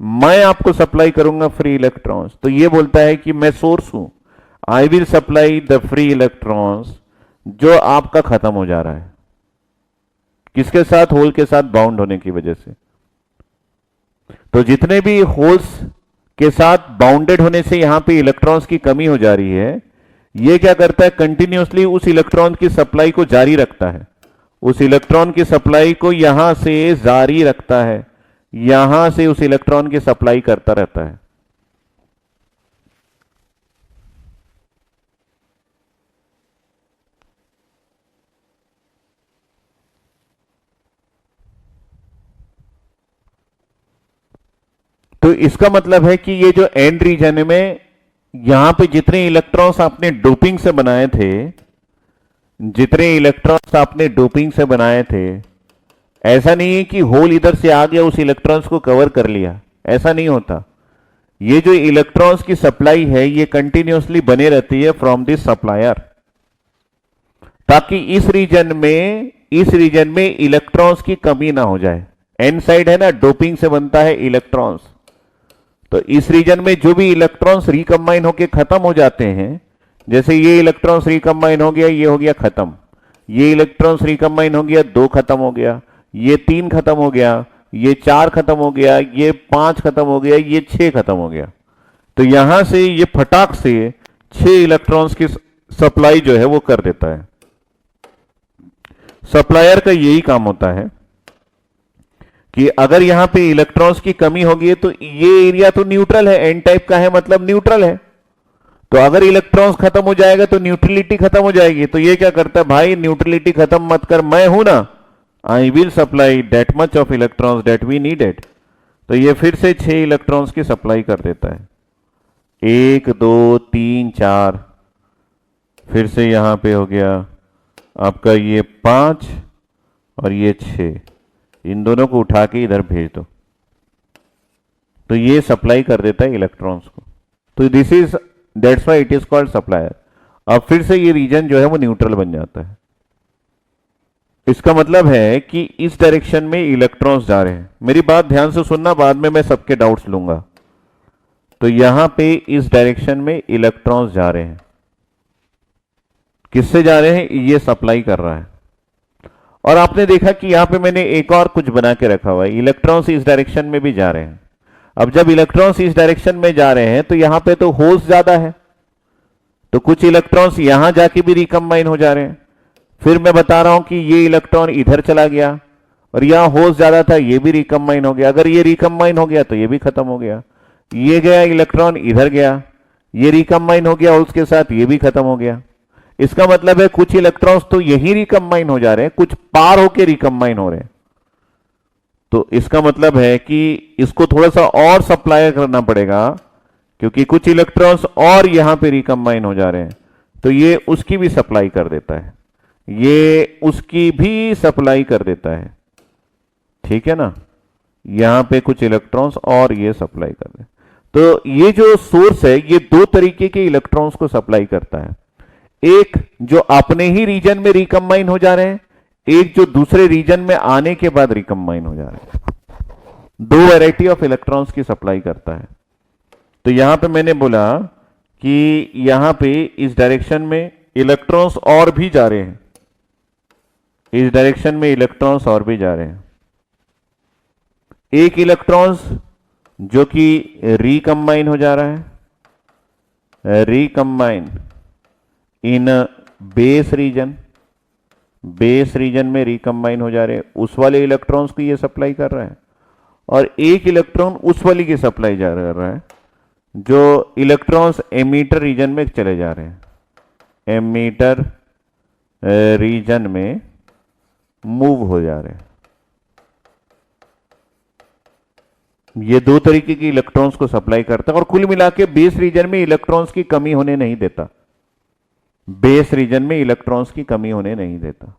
मैं आपको सप्लाई करूंगा फ्री इलेक्ट्रॉन्स। तो ये बोलता है कि मैं सोर्स हूं, आई will supply the free electrons, जो आपका खत्म हो जा रहा है। किसके साथ? होल के साथ बाउंड होने की वजह से। तो जितने भी होल्स के साथ बाउंडेड होने से यहां पे इलेक्ट्रॉन्स की कमी हो जा रही है, ये क्या करता है, कंटिन्यूसली उस इलेक्ट्रॉन की सप्लाई को जारी रखता है, उस इलेक्ट्रॉन की सप्लाई को यहां से जारी रखता है, यहां से उस इलेक्ट्रॉन की सप्लाई करता रहता है। तो इसका मतलब है कि ये जो एंड रीजन में यहां पे जितने इलेक्ट्रॉन्स आपने डोपिंग से बनाए थे, जितने इलेक्ट्रॉन्स आपने डोपिंग से बनाए थे, ऐसा नहीं है कि होल इधर से आ गया उस इलेक्ट्रॉन्स को कवर कर लिया, ऐसा नहीं होता। ये जो इलेक्ट्रॉन्स की सप्लाई है ये कंटिन्यूसली बने रहती है फ्रॉम दिस सप्लायर, ताकि इस रीजन में इलेक्ट्रॉन्स की कमी ना हो जाए। एन साइड है ना, डोपिंग से बनता है इलेक्ट्रॉन्स, तो इस रीजन में जो भी इलेक्ट्रॉन्स रिकंबाइन होकर खत्म हो जाते हैं, जैसे ये इलेक्ट्रॉन्स रिकंबाइन हो गया, ये हो गया खत्म, ये इलेक्ट्रॉन्स रिकंबाइन हो गया, 2 खत्म हो गया, ये 3 खत्म हो गया, ये 4 खत्म हो गया, ये 5 खत्म हो गया, ये 6 खत्म हो गया। तो यहां से ये फटाक से 6 इलेक्ट्रॉन्स की सप्लाई जो है वो कर देता है। सप्लायर का यही काम होता है कि अगर यहां पे इलेक्ट्रॉन्स की कमी होगी तो ये एरिया तो न्यूट्रल है, एन टाइप का है मतलब न्यूट्रल है, तो अगर इलेक्ट्रॉन्स खत्म हो जाएगा तो न्यूट्रलिटी खत्म हो जाएगी। तो ये क्या करता है, भाई न्यूट्रलिटी खत्म मत कर, मैं हूं ना, I will supply that much of electrons that we needed. तो ये फिर से 6 इलेक्ट्रॉन्स की सप्लाई कर देता है, 1 2 3 4, फिर से यहां पे हो गया आपका ये 5 और ये 6, इन दोनों को उठा के इधर भेज दो, तो ये सप्लाई कर देता है इलेक्ट्रॉन्स को। तो this is, that's why it is called supplier. अब फिर से ये रीजन जो है वो न्यूट्रल बन जाता है। इसका मतलब है कि इस डायरेक्शन में इलेक्ट्रॉन्स जा रहे हैं। मेरी बात ध्यान से सुनना, बाद में मैं सबके डाउट्स लूंगा। तो यहां पे इस डायरेक्शन में इलेक्ट्रॉन्स जा रहे हैं, किससे जा रहे हैं, ये सप्लाई कर रहा है। और आपने देखा कि यहां पे मैंने एक और कुछ बना के रखा हुआ है, इलेक्ट्रॉन्स इस डायरेक्शन में भी जा रहे हैं। अब जब इलेक्ट्रॉन्स इस डायरेक्शन में जा रहे हैं तो यहां पे तो होल्स ज्यादा है, तो कुछ इलेक्ट्रॉन्स यहां जाके भी रिकंबाइन हो जा रहे हैं। फिर मैं बता रहा हूं कि ये इलेक्ट्रॉन इधर चला गया और यहां होल्स ज्यादा था, ये भी रिकंबाइन हो गया। अगर ये रिकंबाइन हो गया तो ये भी खत्म हो गया, ये गया इलेक्ट्रॉन इधर गया, ये रिकंबाइन हो गया होल्स के साथ, ये भी खत्म हो गया। इसका मतलब है कुछ इलेक्ट्रॉन्स तो यही रिकंबाइन हो जा रहे हैं, कुछ पार होके रिकंबाइन हो रहे हैं। तो इसका मतलब है कि इसको थोड़ा सा और सप्लाई करना पड़ेगा, क्योंकि कुछ इलेक्ट्रॉन्स और यहां पे रिकंबाइन हो जा रहे हैं, तो ये उसकी भी सप्लाई कर देता है, ये उसकी भी सप्लाई कर देता है, ठीक है ना। यहां पे कुछ इलेक्ट्रॉन्स और ये सप्लाई कर दे। तो ये जो सोर्स है ये 2 तरीके के इलेक्ट्रॉन्स को सप्लाई करता है, एक जो अपने ही रीजन में रिकंबाइन हो जा रहे हैं, एक जो दूसरे रीजन में आने के बाद रिकंबाइन हो जा रहे हैं। 2 वैरायटी ऑफ इलेक्ट्रॉन्स की सप्लाई करता है। तो यहां पे मैंने बोला कि यहां पे इस डायरेक्शन में इलेक्ट्रॉन्स और भी जा रहे हैं, इस डायरेक्शन में इलेक्ट्रॉन्स और भी जा रहे हैं। एक इलेक्ट्रॉन्स जो कि रिकंबाइन हो जा रहा है, रिकंबाइन इन बेस रीजन, बेस रीजन में रिकंबाइन हो जा रहे हैं, उस वाले इलेक्ट्रॉन्स को ये सप्लाई कर रहा है। और एक इलेक्ट्रॉन उस वाली की सप्लाई कर रहा है जो इलेक्ट्रॉन्स एमीटर रीजन में चले जा रहे हैं, एमीटर रीजन में मूव हो जा रहे हैं। ये 2 तरीके की इलेक्ट्रॉन्स को सप्लाई करता है और कुल मिला के बेस रीजन में इलेक्ट्रॉन्स की कमी होने नहीं देता, बेस रीजन में इलेक्ट्रॉन्स की कमी होने नहीं देता।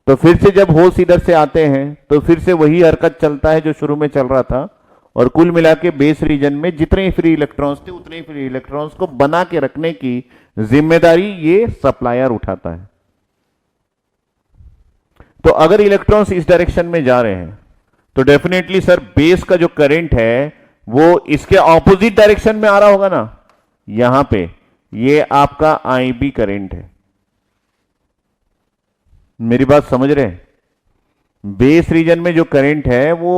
तो फिर से जब होल्स इधर से आते हैं तो फिर से वही हरकत चलता है जो शुरू में चल रहा था, और कुल मिला के बेस रीजन में जितने फ्री इलेक्ट्रॉन्स थे उतने फ्री इलेक्ट्रॉन्स को बना के रखने की जिम्मेदारी ये सप्लायर उठाता है। तो अगर इलेक्ट्रॉन्स इस डायरेक्शन में जा रहे हैं तो डेफिनेटली सर बेस का जो करंट है वो इसके ऑपोजिट डायरेक्शन में आ रहा होगा ना, यहां पे ये आपका आईबी करंट है। मेरी बात समझ रहे हैं, बेस रीजन में जो करंट है वो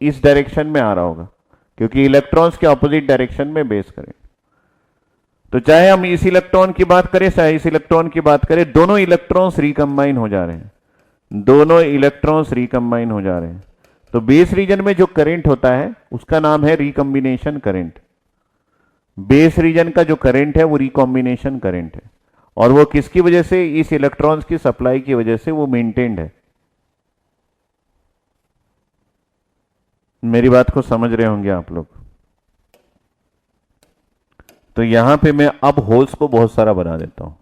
इस डायरेक्शन में आ रहा होगा क्योंकि इलेक्ट्रॉन्स के ऑपोजिट डायरेक्शन में बेस करंट। तो चाहे हम इस इलेक्ट्रॉन की बात करें चाहे इस इलेक्ट्रॉन की बात करें, दोनों इलेक्ट्रॉन्स रिकंबाइन हो जा रहे हैं, दोनों इलेक्ट्रॉन्स रिकंबाइन हो जा रहे हैं। तो बेस रीजन में जो करंट होता है उसका नाम है रिकॉम्बिनेशन करंट। बेस रीजन का जो करंट है वो रिकॉम्बिनेशन करंट है, और वो किसकी वजह से, इस इलेक्ट्रॉन्स की सप्लाई की वजह से वो मेंटेन्ड है। मेरी बात को समझ रहे होंगे आप लोग। तो यहां पे मैं अब होल्स को बहुत सारा बना देता हूं,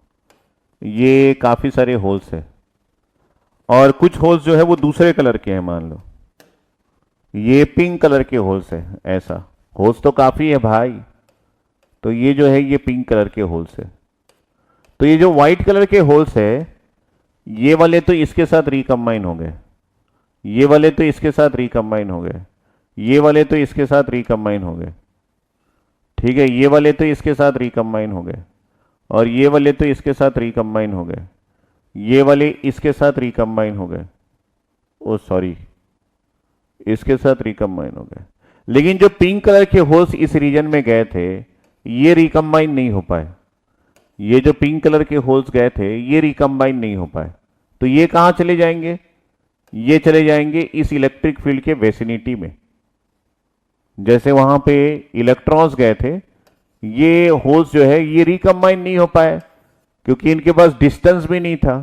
ये काफी सारे होल्स है, और कुछ होल्स जो है वो दूसरे कलर के हैं। मान लो ये पिंक कलर के होल्स है, ऐसा होल्स तो काफी है भाई। तो ये जो है ये पिंक कलर के होल्स है। तो ये जो व्हाइट कलर के होल्स है, ये वाले तो इसके साथ रिकंबाइन हो गए, ये वाले तो इसके साथ रिकंबाइन हो गए, ये वाले तो इसके साथ रिकंबाइन हो गए, ठीक है, ये वाले तो इसके साथ रिकंबाइन हो गए, और ये वाले तो इसके साथ रिकंबाइन हो गए, ये वाले इसके साथ रिकंबाइन हो गए, ओ सॉरी इसके साथ रिकंबाइन हो गए। लेकिन जो पिंक कलर के होल्स इस रीजन में गए थे ये रिकंबाइन नहीं हो पाए, ये जो पिंक कलर के होल्स गए थे ये रिकंबाइन नहीं हो पाए। तो ये कहां चले जाएंगे, ये चले जाएंगे इस इलेक्ट्रिक फील्ड के वेसिनिटी में। जैसे वहां पे इलेक्ट्रॉन्स गए थे, ये होल्स जो है ये रिकंबाइन नहीं हो पाए क्योंकि इनके पास डिस्टेंस भी नहीं था।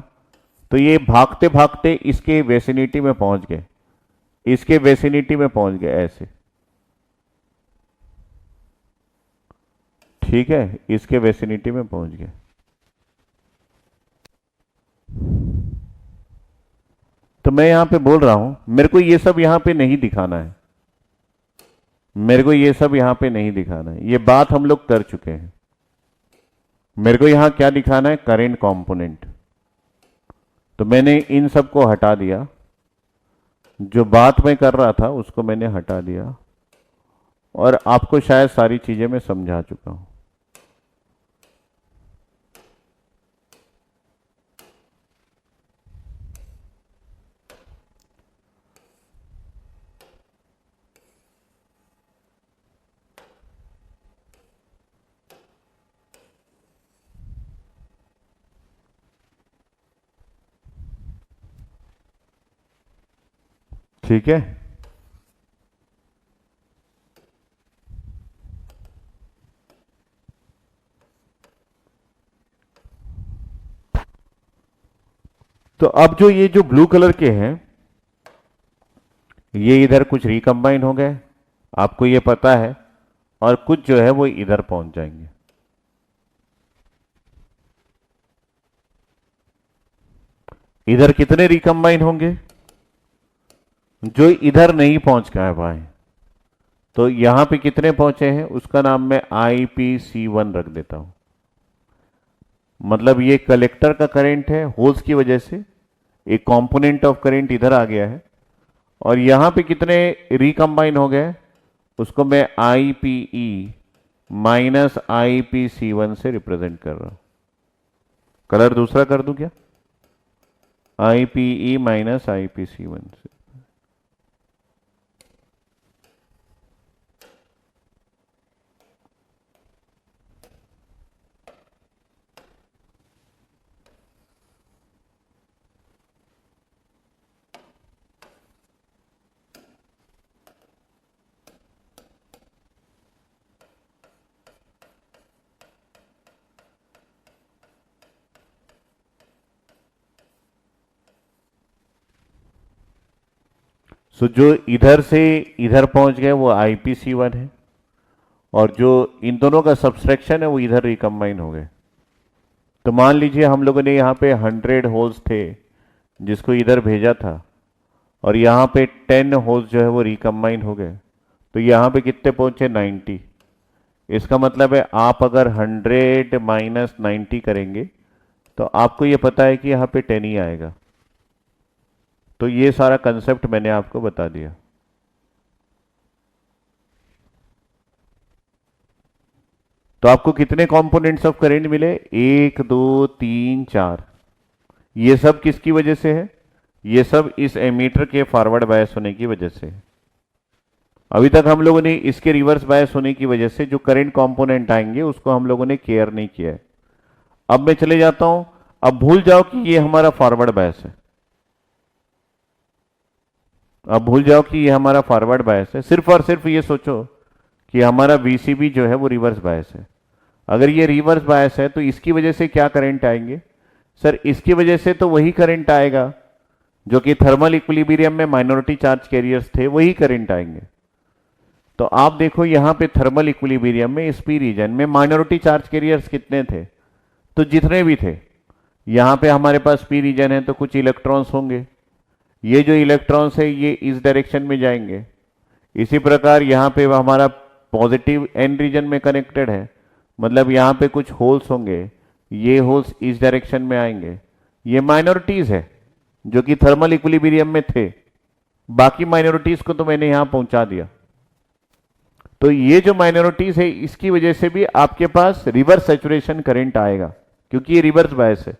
तो ये भागते भागते इसके वेसिनिटी में पहुंच गए, इसके वेसिनिटी में पहुंच गए ऐसे, ठीक है, इसके वेसिनिटी में पहुंच गए। तो मैं यहां पे बोल रहा हूं मेरे को ये सब यहां पे नहीं दिखाना है, मेरे को ये सब यहां पे नहीं दिखाना है, ये बात हम लोग कर चुके हैं। मेरे को यहां क्या दिखाना है, करंट कंपोनेंट। तो मैंने इन सब को हटा दिया, जो बात मैं कर रहा था उसको मैंने हटा दिया, और आपको शायद सारी चीजें मैं समझा चुका हूं। ठीक है, तो अब जो ये जो ब्लू कलर के हैं ये इधर कुछ रिकंबाइन हो गए, आपको ये पता है, और कुछ जो है वो इधर पहुंच जाएंगे। इधर कितने रिकंबाइन होंगे, जो इधर नहीं पहुंच पाए, तो यहां पे कितने पहुंचे हैं उसका नाम मैं IPC1 रख देता हूं। मतलब ये कलेक्टर का करंट है, होल्स की वजह से एक कंपोनेंट ऑफ करंट इधर आ गया है, और यहां पे कितने रिकंबाइन हो गए उसको मैं IPE माइनस IPC1 से रिप्रेजेंट कर रहा हूं। कलर दूसरा कर दूं क्या, IPE माइनस IPC1 से। सो जो इधर से इधर पहुंच गए वो IPC1 है, और जो इन दोनों का सब्सट्रैक्शन है वो इधर रिकंबाइन हो गए। तो मान लीजिए हम लोगों ने यहाँ पे 100 होल्स थे जिसको इधर भेजा था, और यहाँ पे 10 होल्स जो है वो रिकंबाइन हो गए, तो यहाँ पे कितने पहुंचे 90। इसका मतलब है आप अगर 100 माइनस 90 करेंगे तो आपको ये पता है कि यहाँ पे 10 ही आएगा। तो ये सारा कंसेप्ट मैंने आपको बता दिया। तो आपको कितने कंपोनेंट्स ऑफ करंट मिले, 1 2 3 4। ये सब किसकी वजह से है, ये सब इस एमीटर के फॉरवर्ड बायस होने की वजह से है। अभी तक हम लोगों ने इसके रिवर्स बायस होने की वजह से जो करंट कंपोनेंट आएंगे उसको हम लोगों ने केयर नहीं किया है। अब मैं चले जाता हूं, अब भूल जाओ कि ये हमारा फॉरवर्ड बायस है, अब भूल जाओ कि ये हमारा फॉरवर्ड बायस है, सिर्फ और सिर्फ ये सोचो कि हमारा वीसीबी जो है वो रिवर्स बायस है। अगर ये रिवर्स बायस है तो इसकी वजह से क्या करंट आएंगे सर? इसकी वजह से तो वही करंट आएगा जो कि थर्मल इक्विलिब्रियम में माइनॉरिटी चार्ज कैरियर्स थे, वही करंट आएंगे। तो आप देखो यहां पे थर्मल इक्विलिब्रियम में इस पी रीजन में माइनॉरिटी चार्ज कैरियर्स कितने थे? तो जितने भी थे, यहां पे हमारे पास पी रीजन है तो कुछ इलेक्ट्रॉन्स होंगे, ये जो इलेक्ट्रॉन्स है ये इस डायरेक्शन में जाएंगे। इसी प्रकार यहां पे हमारा पॉजिटिव एन रीजन में कनेक्टेड है, मतलब यहां पे कुछ होल्स होंगे, ये होल्स इस डायरेक्शन में आएंगे। ये माइनॉरिटीज है जो कि थर्मल इक्विलिब्रियम में थे, बाकी माइनॉरिटीज को तो मैंने यहां पहुंचा दिया। तो ये जो माइनॉरिटीज है इसकी वजह से भी आपके पास रिवर्स सैचुरेशन करंट आएगा, क्योंकि ये रिवर्स बायस है,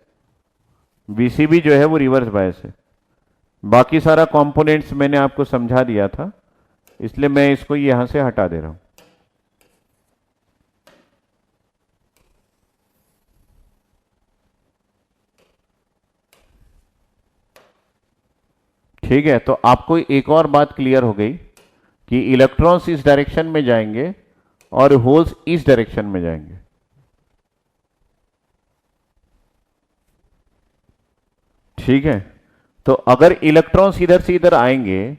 वीसीबी जो है वो रिवर्स बायस है। बाकी सारा कंपोनेंट्स मैंने आपको समझा दिया था, इसलिए मैं इसको यहां से हटा दे रहा हूं। ठीक है, तो आपको एक और बात क्लियर हो गई कि इलेक्ट्रॉन्स इस डायरेक्शन में जाएंगे और होल्स इस डायरेक्शन में जाएंगे। ठीक है, तो अगर इलेक्ट्रॉन्स इधर से इधर आएंगे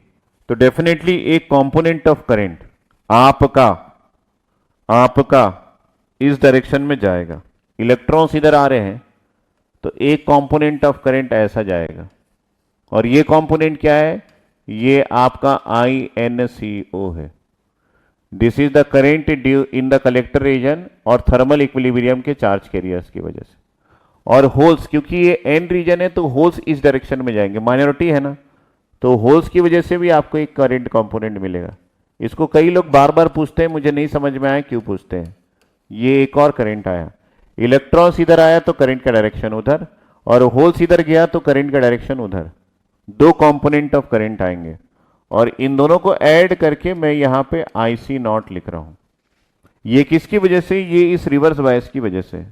तो डेफिनेटली एक कंपोनेंट ऑफ करंट आपका आपका इस डायरेक्शन में जाएगा। इलेक्ट्रॉन्स इधर आ रहे हैं तो एक कंपोनेंट ऑफ करंट ऐसा जाएगा, और ये कंपोनेंट क्या है? ये आपका INCO है। This is the current due in the collector region और थर्मल इक्विलिब्रियम के चार्ज कैरियर्स की वजह से। और होल्स, क्योंकि ये एन रीजन है तो होल्स इस डायरेक्शन में जाएंगे, माइनॉरिटी है ना, तो होल्स की वजह से भी आपको एक करंट कंपोनेंट मिलेगा। इसको कई लोग बार बार पूछते हैं, मुझे नहीं समझ में आया क्यों पूछते हैं। ये एक और करंट आया, इलेक्ट्रॉन्स इधर आया तो करंट का डायरेक्शन उधर, और होल्स इधर गया तो करंट का डायरेक्शन उधर। दो कंपोनेंट ऑफ करंट आएंगे, और इन दोनों को ऐड करके मैं यहां पे IC0 लिख रहा हूं। ये किसकी वजह से? ये इस रिवर्स बायस की वजह से।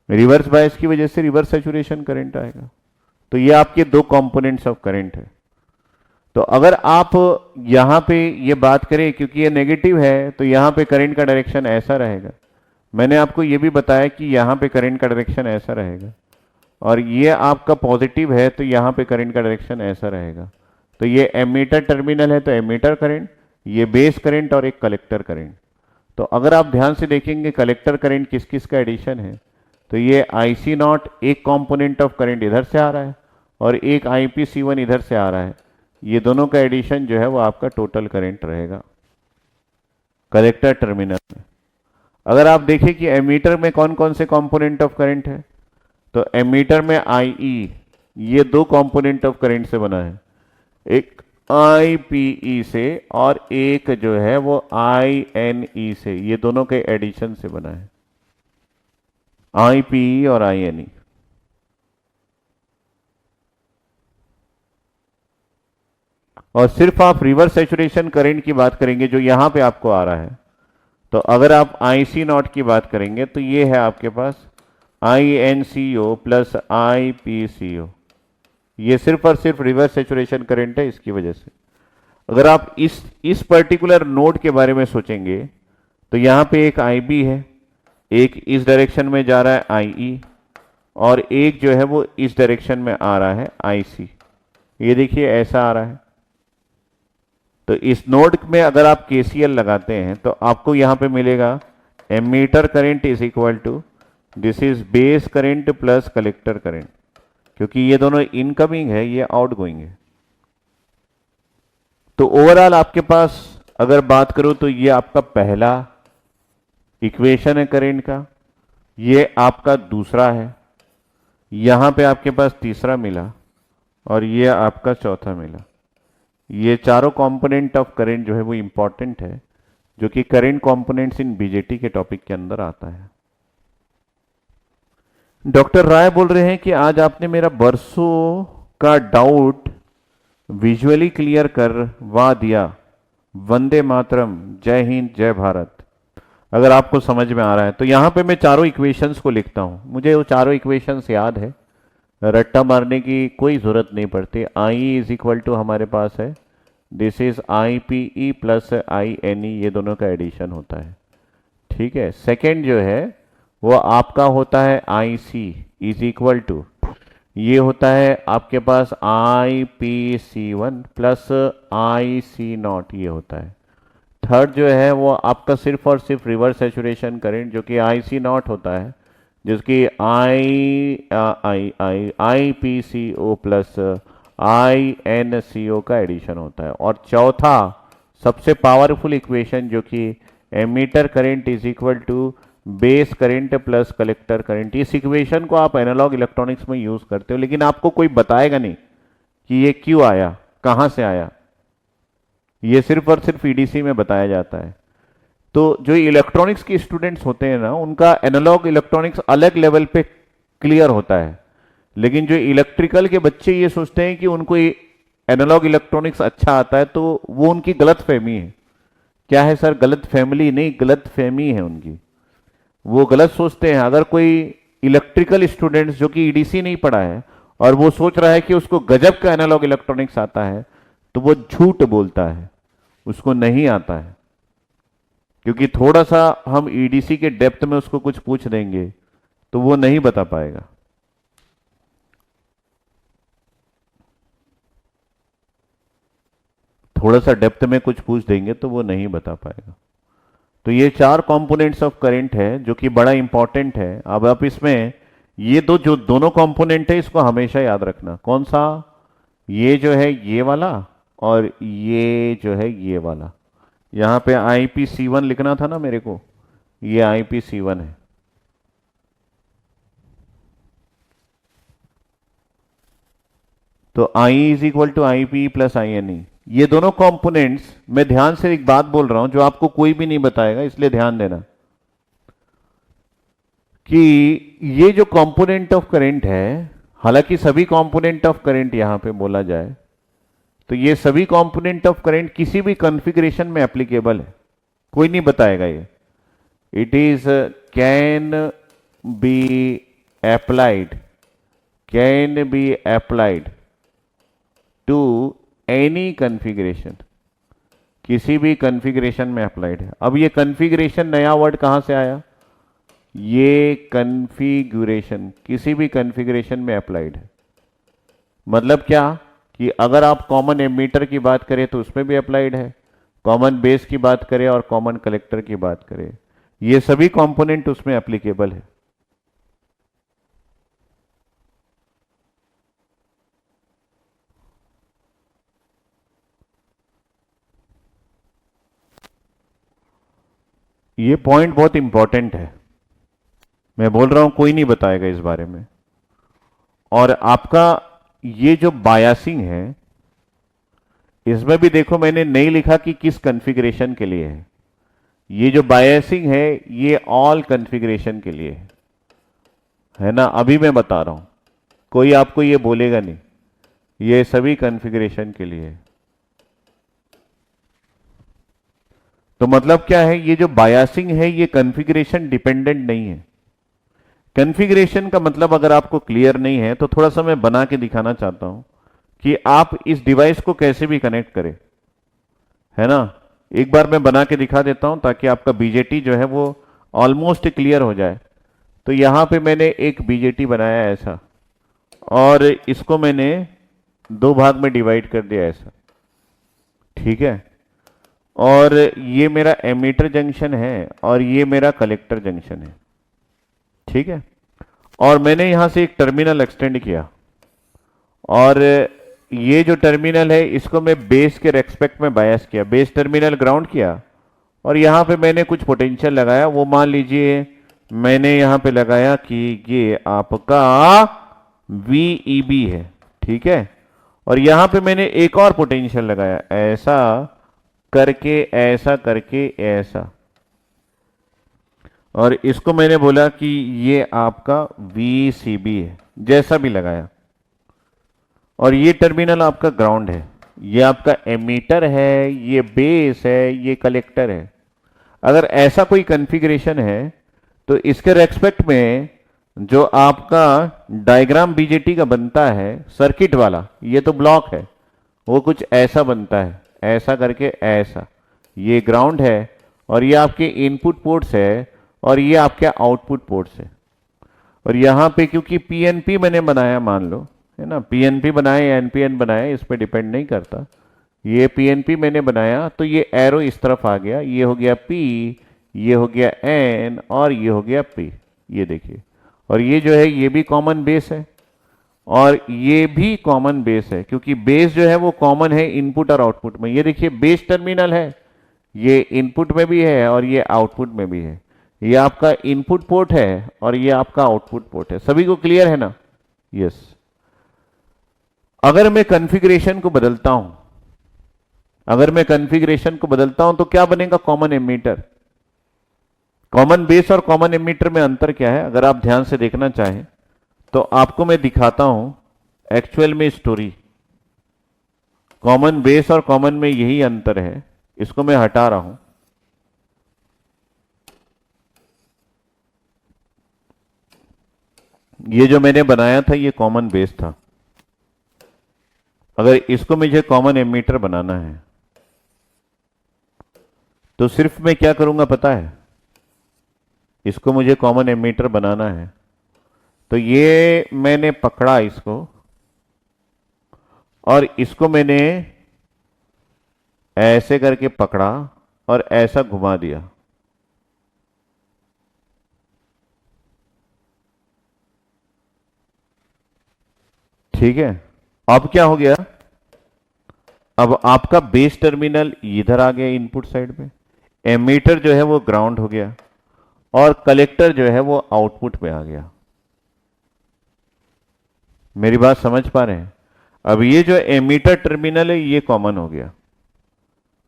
रिवर्स बायस की वजह से रिवर्स सैचुरेशन करंट आएगा। तो ये आपके दो कंपोनेंट्स ऑफ करंट है। तो अगर आप यहां पे ये बात करें, क्योंकि ये नेगेटिव है तो यहां पे करंट का डायरेक्शन ऐसा रहेगा। मैंने आपको ये भी बताया कि यहां पे करंट का डायरेक्शन ऐसा रहेगा, और ये आपका पॉजिटिव है तो यहां पे करंट का डायरेक्शन ऐसा रहेगा। तो ये एमीटर टर्मिनल है तो एमीटर करंट, ये बेस करंट और एक कलेक्टर करंट। तो अगर आप ध्यान से देखेंगे कलेक्टर करंट किस किस का एडिशन है, तो ये IC0 एक कंपोनेंट ऑफ करंट इधर से आ रहा है और एक IPC1 इधर से आ रहा है। ये दोनों का एडिशन जो है वो आपका टोटल करंट रहेगा कलेक्टर टर्मिनल में। अगर आप देखें कि एमीटर में कौन कौन से कंपोनेंट ऑफ करंट है, तो एमीटर में IE, ये दो कंपोनेंट ऑफ करंट से बना है, एक IPE से और एक जो है वो INE से, ये दोनों के एडिशन से बना है, IPE और INE। और सिर्फ आप रिवर्स सैचुरेशन करंट की बात करेंगे जो यहां पे आपको आ रहा है, तो अगर आप IC0 की बात करेंगे तो ये है आपके पास INCO प्लस IPCO। ये सिर्फ और सिर्फ रिवर्स सैचुरेशन करंट है, इसकी वजह से। अगर आप इस पर्टिकुलर नोड के बारे में सोचेंगे तो यहां पे एक IB है, एक इस डायरेक्शन में जा रहा है IE, और एक जो है वो इस डायरेक्शन में आ रहा है IC। ये देखिए ऐसा आ रहा है। तो इस नोड में अगर आप KCL लगाते हैं तो आपको यहां पे मिलेगा emitter current is equal to this is base current plus collector current, क्योंकि ये दोनों इनकमिंग है, ये आउटगोइंग है। तो ओवरऑल आपके पास अगर बात करूं तो ये आपका पहला इक्वेशन है करंट का, ये आपका दूसरा है, यहां पे आपके पास तीसरा मिला, और ये आपका चौथा मिला। ये चारों कंपोनेंट ऑफ करंट जो है वो इंपॉर्टेंट है, जो कि करंट कंपोनेंट्स इन बीजेटी के टॉपिक के अंदर आता है। डॉक्टर राय बोल रहे हैं कि आज आपने मेरा बरसों का डाउट विजुअली क्लियर करवा दिया। वंदे मातरम, जय हिंद, जय भारत। अगर आपको समझ में आ रहा है तो यहां पे मैं चारों इक्वेशंस को लिखता हूं, मुझे वो चारों इक्वेशंस याद है, रट्टा मारने की कोई जरूरत नहीं पड़ती। आई इज इक्वल टू हमारे पास है, this is I P E plus I N E, ये दोनों का एडिशन होता है। ठीक है, सेकेंड जो है वो आपका होता है I C is equal to, ये होता है आपके पास I P C one plus I C naught, ये होता है। थर्ड जो है वो आपका सिर्फ और सिर्फ रिवर्स सैचुरेशन करंट जो कि आई सी नॉट होता है, जिसकी I P C O plus I N C O का एडिशन होता है। और चौथा सबसे पावरफुल इक्वेशन जो कि emitter current is equal to base current plus collector current, इस इक्वेशन को आप एनालॉग इलेक्ट्रॉनिक्स में यूज करते हो, लेकिन आपको कोई बताएगा नहीं कि ये क्यों आया, कहां से आया, ये सिर्फ और सिर्फ ईडीसी में बताया जाता है। तो जो इलेक्ट्रॉनिक्स के स्टूडेंट्स होते हैं ना, उनका एनालॉग इलेक्ट्रॉनिक्स अलग लेवल पे क्लियर होता है, लेकिन जो इलेक्ट्रिकल के बच्चे ये सोचते हैं कि उनको एनालॉग इलेक्ट्रॉनिक्स अच्छा आता है, तो वो उनकी गलत फहमी है। क्या है सर? गलत फैमिली नहीं, गलत फहमी है उनकी। वो गलत सोचते हैं। अगर कोई इलेक्ट्रिकल स्टूडेंट्स जो कि ईडीसी नहीं पढ़ा है और वो सोच रहा है कि उसको गजब का एनालॉग इलेक्ट्रॉनिक्स आता है, तो वो झूठ बोलता है, उसको नहीं आता है। क्योंकि थोड़ा सा हम ईडीसी के डेप्थ में उसको कुछ पूछ देंगे तो वो नहीं बता पाएगा। थोड़ा सा डेप्थ में कुछ पूछ देंगे तो वो नहीं बता पाएगा। तो ये चार कंपोनेंट्स ऑफ करंट है जो कि बड़ा इंपॉर्टेंट है। अब आप इसमें ये दो जो दोनों कंपोनेंट है इसको हमेशा याद रखना। कौन सा? ये जो है ये वाला, और ये जो है ये वाला। यहां पे IP C1 लिखना था ना मेरे को, ये IP C1 है। तो I is equal to I P plus I N E. ये दोनों कंपोनेंट्स, मैं ध्यान से एक बात बोल रहा हूं जो आपको कोई भी नहीं बताएगा, इसलिए ध्यान देना कि ये जो कंपोनेंट ऑफ करंट है, हालांकि सभी कंपोनेंट ऑफ करंट यहां पे बोला जाए तो ये सभी कंपोनेंट ऑफ करंट किसी भी कॉन्फ़िगरेशन में एप्लीकेबल है, कोई नहीं बताएगा ये। It is can be applied, can be applied to any configuration, किसी भी कॉन्फ़िगरेशन में अप्लाइड है। अब ये कॉन्फ़िगरेशन नया वर्ड कहां से आया? ये कॉन्फ़िगरेशन किसी भी कॉन्फ़िगरेशन में अप्लाइड है। मतलब क्या कि अगर आप कॉमन एमीटर की बात करें तो उसमें भी अप्लाइड है, कॉमन बेस की बात करें और कॉमन कलेक्टर की बात करें, ये सभी कंपोनेंट उसमें एप्लीकेबल है। ये पॉइंट बहुत इंपॉर्टेंट है, मैं बोल रहा हूं कोई नहीं बताएगा इस बारे में। और आपका ये जो बायसिंग है, इसमें भी देखो मैंने नहीं लिखा कि किस कॉन्फ़िगरेशन के लिए है। ये जो बायसिंग है ये ऑल कॉन्फ़िगरेशन के लिए है ना। अभी मैं बता रहा हूं, कोई आपको ये बोलेगा नहीं, ये सभी कॉन्फ़िगरेशन के लिए है। तो मतलब क्या है? ये जो बायसिंग है ये कॉन्फ़िगरेशन डिपेंडेंट नहीं है। कॉन्फ़िगरेशन का मतलब अगर आपको क्लियर नहीं है तो थोड़ा सा मैं बना के दिखाना चाहता हूं कि आप इस डिवाइस को कैसे भी कनेक्ट करें, है ना। एक बार मैं बना के दिखा देता हूं ताकि आपका बीजेटी जो है वो ऑलमोस्ट क्लियर हो जाए। तो यहां पे मैंने एक बीजेटी बनाया ऐसा, और इसको मैंने दो भाग में डिवाइड कर दिया ऐसा, ठीक है। और ये मेरा एमीटर जंक्शन है और ये मेरा कलेक्टर जंक्शन है, ठीक है। और मैंने यहां से एक टर्मिनल एक्सटेंड किया, और ये जो टर्मिनल है इसको मैं बेस के रेस्पेक्ट में बायस किया, बेस टर्मिनल ग्राउंड किया, और यहां पे मैंने कुछ पोटेंशियल लगाया। वो मान लीजिए मैंने यहां पे लगाया कि ये आपका VEB है, ठीक है। और यहां पे मैंने एक और पोटेंशियल लगाया, ऐसा करके ऐसा करके ऐसा, और इसको मैंने बोला कि ये आपका VCB है, जैसा भी लगाया। और ये टर्मिनल आपका ग्राउंड है, ये आपका एमीटर है, ये बेस है, ये कलेक्टर है। अगर ऐसा कोई कॉन्फ़िगरेशन है तो इसके रेस्पेक्ट में जो आपका डायग्राम बीजेटी का बनता है सर्किट वाला, ये तो ब्लॉक है, वो कुछ ऐसा बनता है, ऐसा करके ऐसा। ये ग्राउंड है और ये आपके इनपुट पोर्ट्स है और ये आपके आउटपुट पोर्ट्स है। और यहाँ पे क्योंकि पीएनपी मैंने बनाया, मान लो, है ना, पीएनपी बनाए या एनपीएन बनाए इस पे डिपेंड नहीं करता। ये पीएनपी मैंने बनाया तो ये एरो इस तरफ आ गया, ये हो गया पी, ये हो गया एन और ये हो गया पी। ये देखिए, और ये जो है ये भी कॉमन बेस है और ये भी कॉमन बेस है, क्योंकि बेस जो है वो कॉमन है इनपुट और आउटपुट में। ये देखिए बेस टर्मिनल है, ये इनपुट में भी है और ये आउटपुट में भी है। ये आपका इनपुट पोर्ट है और ये आपका आउटपुट पोर्ट है। सभी को क्लियर है ना? यस। अगर मैं कॉन्फ़िगरेशन को बदलता हूं, अगर मैं कॉन्फ़िगरेशन को बदलता हूं तो क्या बनेगा? Common ammeter. कॉमन बेस और कॉमन एमीटर में अंतर क्या है, अगर आप ध्यान से देखना चाहें तो आपको मैं दिखाता हूं एक्चुअल में स्टोरी। कॉमन बेस और कॉमन में यही अंतर है। इसको मैं हटा रहा हूं। ये जो मैंने बनाया था ये कॉमन बेस था। अगर इसको मुझे कॉमन एमीटर बनाना है तो सिर्फ मैं क्या करूंगा पता है? इसको मुझे कॉमन एमीटर बनाना है तो ये मैंने पकड़ा इसको और इसको मैंने ऐसे करके पकड़ा और ऐसा घुमा दिया। ठीक है, अब क्या हो गया? अब आपका बेस टर्मिनल इधर आ गया इनपुट साइड पे, एमीटर जो है वो ग्राउंड हो गया और कलेक्टर जो है वो आउटपुट में आ गया। मेरी बात समझ पा रहे हैं? अब ये जो एमीटर टर्मिनल है ये कॉमन हो गया,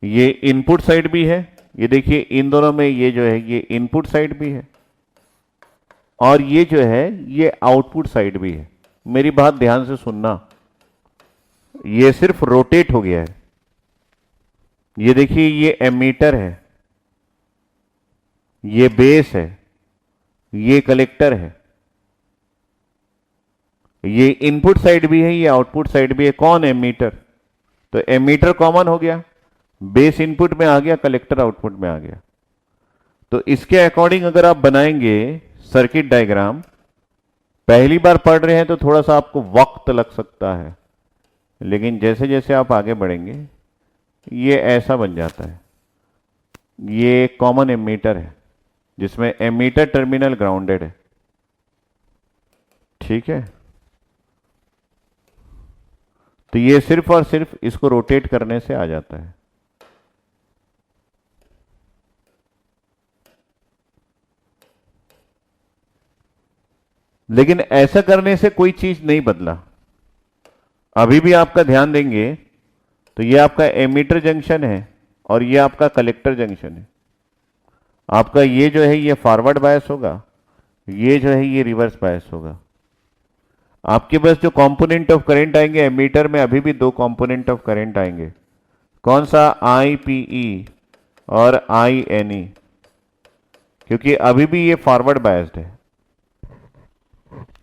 ये इनपुट साइड भी है। ये देखिए इन दोनों में ये जो है ये इनपुट साइड भी है और ये जो है ये आउटपुट साइड भी है। मेरी बात ध्यान से सुनना, ये सिर्फ रोटेट हो गया है। ये देखिए ये एमीटर है, ये बेस है, ये कलेक्टर है, ये इनपुट साइड भी है, ये आउटपुट साइड भी है। कौन? एमीटर। तो एमीटर कॉमन हो गया, बेस इनपुट में आ गया, कलेक्टर आउटपुट में आ गया। तो इसके अकॉर्डिंग अगर आप बनाएंगे सर्किट डायग्राम, पहली बार पढ़ रहे हैं तो थोड़ा सा आपको वक्त लग सकता है, लेकिन जैसे जैसे आप आगे बढ़ेंगे ये ऐसा बन जाता है। ये कॉमन एमीटर है जिसमें एमीटर टर्मिनल ग्राउंडेड है। ठीक है, तो ये सिर्फ और सिर्फ इसको रोटेट करने से आ जाता है। लेकिन ऐसा करने से कोई चीज नहीं बदला। अभी भी आपका ध्यान देंगे तो ये आपका एमीटर जंक्शन है और ये आपका कलेक्टर जंक्शन है। आपका ये जो है ये फॉरवर्ड बायस होगा, ये जो है ये रिवर्स बायस होगा। आपके पास जो कंपोनेंट ऑफ करंट आएंगे एमीटर में, अभी भी दो कंपोनेंट ऑफ करंट आएंगे। कौन सा? IPE और INE, क्योंकि अभी भी ये फॉरवर्ड बायस्ड है।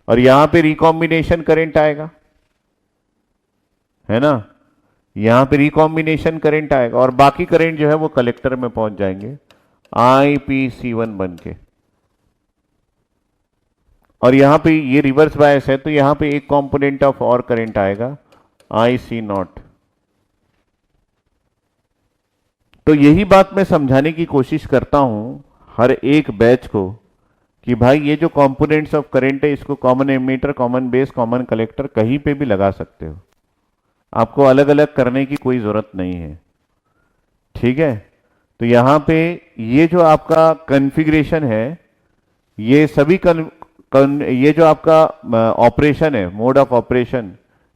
और यहां पे रिकॉम्बिनेशन करंट आएगा, है ना, यहां पे रिकॉम्बिनेशन करंट आएगा और बाकी करंट जो है वो कलेक्टर में पहुंच जाएंगे IPC1 बन के। और यहां पे ये रिवर्स बायस है तो यहां पे एक कंपोनेंट ऑफ और करंट आएगा IC0। तो यही बात मैं समझाने की कोशिश करता हूं हर एक बैच को कि भाई ये जो कंपोनेंट्स ऑफ करंट है इसको common ammeter, common base, common collector कहीं पे भी लगा सकते हो। आपको अलग अलग करने की कोई जरूरत नहीं है। ठीक है, तो यहां पे ये जो आपका कॉन्फ़िगरेशन है ये सभी ये जो आपका ऑपरेशन है, मोड ऑफ ऑपरेशन,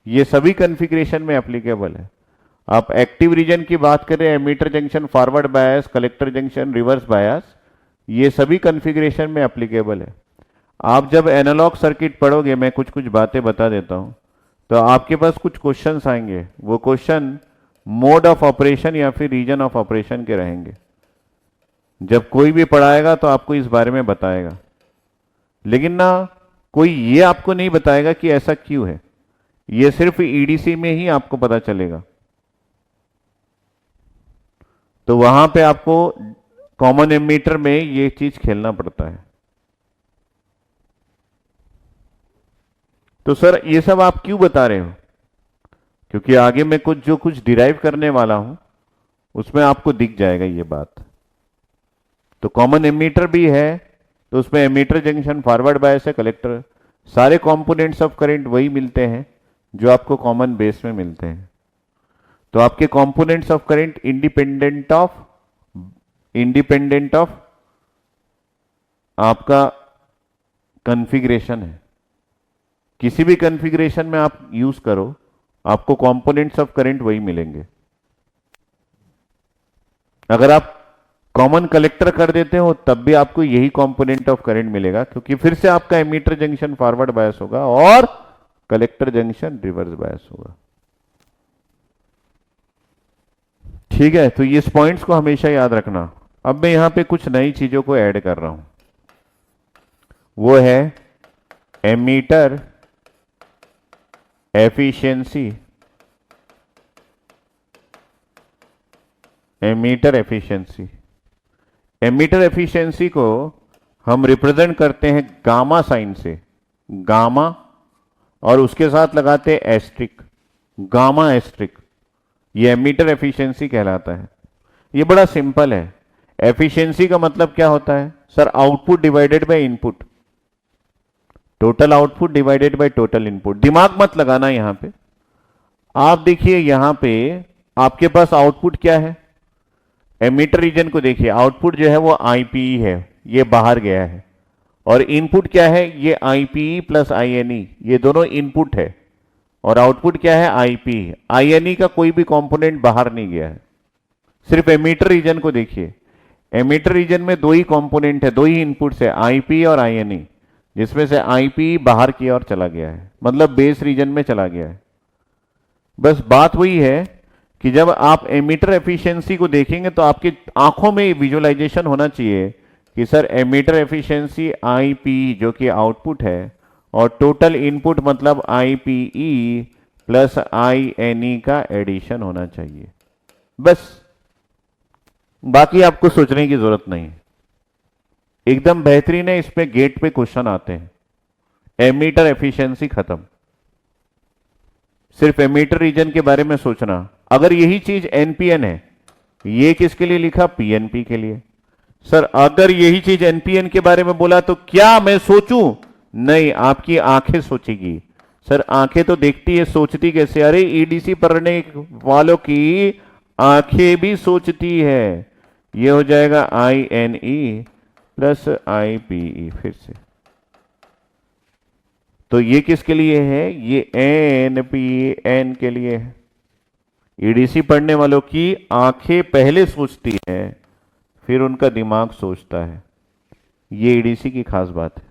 ये सभी कॉन्फ़िगरेशन में एप्लीकेबल है। आप एक्टिव रीजन की बात करें, emitter junction, forward bias, collector junction, reverse bias, ये सभी कॉन्फ़िगरेशन में एप्लीकेबल है। आप जब एनालॉग सर्किट पढ़ोगे, मैं कुछ कुछ बातें बता देता हूं, तो आपके पास कुछ क्वेश्चंस आएंगे। वो क्वेश्चन मोड ऑफ ऑपरेशन या फिर रीजन ऑफ ऑपरेशन के रहेंगे। जब कोई भी पढ़ाएगा तो आपको इस बारे में बताएगा, लेकिन ना कोई ये आपको नहीं बताएगा कि ऐसा क्यों है। ये सिर्फ ईडीसी में ही आपको पता चलेगा। तो वहां पे आपको कॉमन एमीटर में ये चीज खेलना पड़ता है। तो सर ये सब आप क्यों बता रहे हो? क्योंकि आगे मैं कुछ डिराइव करने वाला हूं उसमें आपको दिख जाएगा ये बात। तो कॉमन एमीटर भी है, तो उसमें एमीटर जंक्शन, फॉरवर्ड बायस है, कलेक्टर, सारे कंपोनेंट्स ऑफ करंट वही मिलते हैं जो आपको कॉमन बेस में मिलते हैं। तो आपके components of current independent of आपका कॉन्फ़िगरेशन है। किसी भी कॉन्फ़िगरेशन में आप यूज करो, आपको कंपोनेंट्स ऑफ करंट वही मिलेंगे। अगर आप कॉमन कलेक्टर कर देते हो तब भी आपको यही कंपोनेंट ऑफ करंट मिलेगा, क्योंकि फिर से आपका एमीटर जंक्शन फॉरवर्ड बायस होगा और कलेक्टर जंक्शन रिवर्स बायस होगा। ठीक है, तो इस पॉइंट्स को हमेशा याद रखना। अब मैं यहां पे कुछ नई चीजों को ऐड कर रहा हूं, वो है emitter efficiency. Emitter efficiency, emitter efficiency को हम रिप्रेजेंट करते हैं गामा साइन से, गामा, और उसके साथ लगाते हैं एस्ट्रिक, गामा एस्ट्रिक। ये एमीटर एफिशिएंसी कहलाता है। ये बड़ा सिंपल है। एफिशिएंसी का मतलब क्या होता है? Sir output divided by input, total output divided by total input. दिमाग मत लगाना यहां पे। आप देखिए यहां पे आपके पास आउटपुट क्या है, एमीटर रीजन को देखिए, आउटपुट जो है वो आईपीई है, ये बाहर गया है, और इनपुट क्या है, ये आईपीई प्लस आईएनई, ये दोनों इनपुट है, और आउटपुट क्या है, आईपीई। आईएनई का कोई भी कंपोनेंट बाहर नहीं गया है। सिर्फ एमीटर रीजन को देखिए, एमीटर रीजन में दो ही कंपोनेंट है, दो ही इनपुट्स है, आईपी और आईएनई, जिसमें से आईपी बाहर की ओर चला गया है, मतलब बेस रीजन में चला गया है। बस बात वही है कि जब आप एमीटर एफिशिएंसी को देखेंगे तो आपकी आंखों में विजुअलाइजेशन होना चाहिए कि सर एमीटर एफिशिएंसी आईपी जो कि आउटपुट है, और टोटल इनपुट मतलब आईपीई प्लस आईएनई का एडिशन होना चाहिए। बस, बाकी आपको सोचने की जरूरत नहीं है। एकदम बेहतरीन है। इसमें गेट पे क्वेश्चन आते हैं। एमीटर एफिशिएंसी खत्म, सिर्फ एमीटर रीजन के बारे में सोचना। अगर यही चीज एनपीएन है, ये किसके लिए लिखा, पीएनपी के लिए। सर अगर यही चीज एनपीएन के बारे में बोला तो क्या मैं सोचूं? नहीं, आपकी आंखें सोचेगी। सर आंखें तो देखती है, सोचती कैसे? अरे ईडीसी पढ़ने वालों की आंखें भी सोचती है। ये हो जाएगा I N E plus I PE फिर से। तो ये किसके लिए है? ये एन पी एन के लिए है। ईडीसी पढ़ने वालों की आंखें पहले सोचती है, फिर उनका दिमाग सोचता है। ये ईडीसी की खास बात है।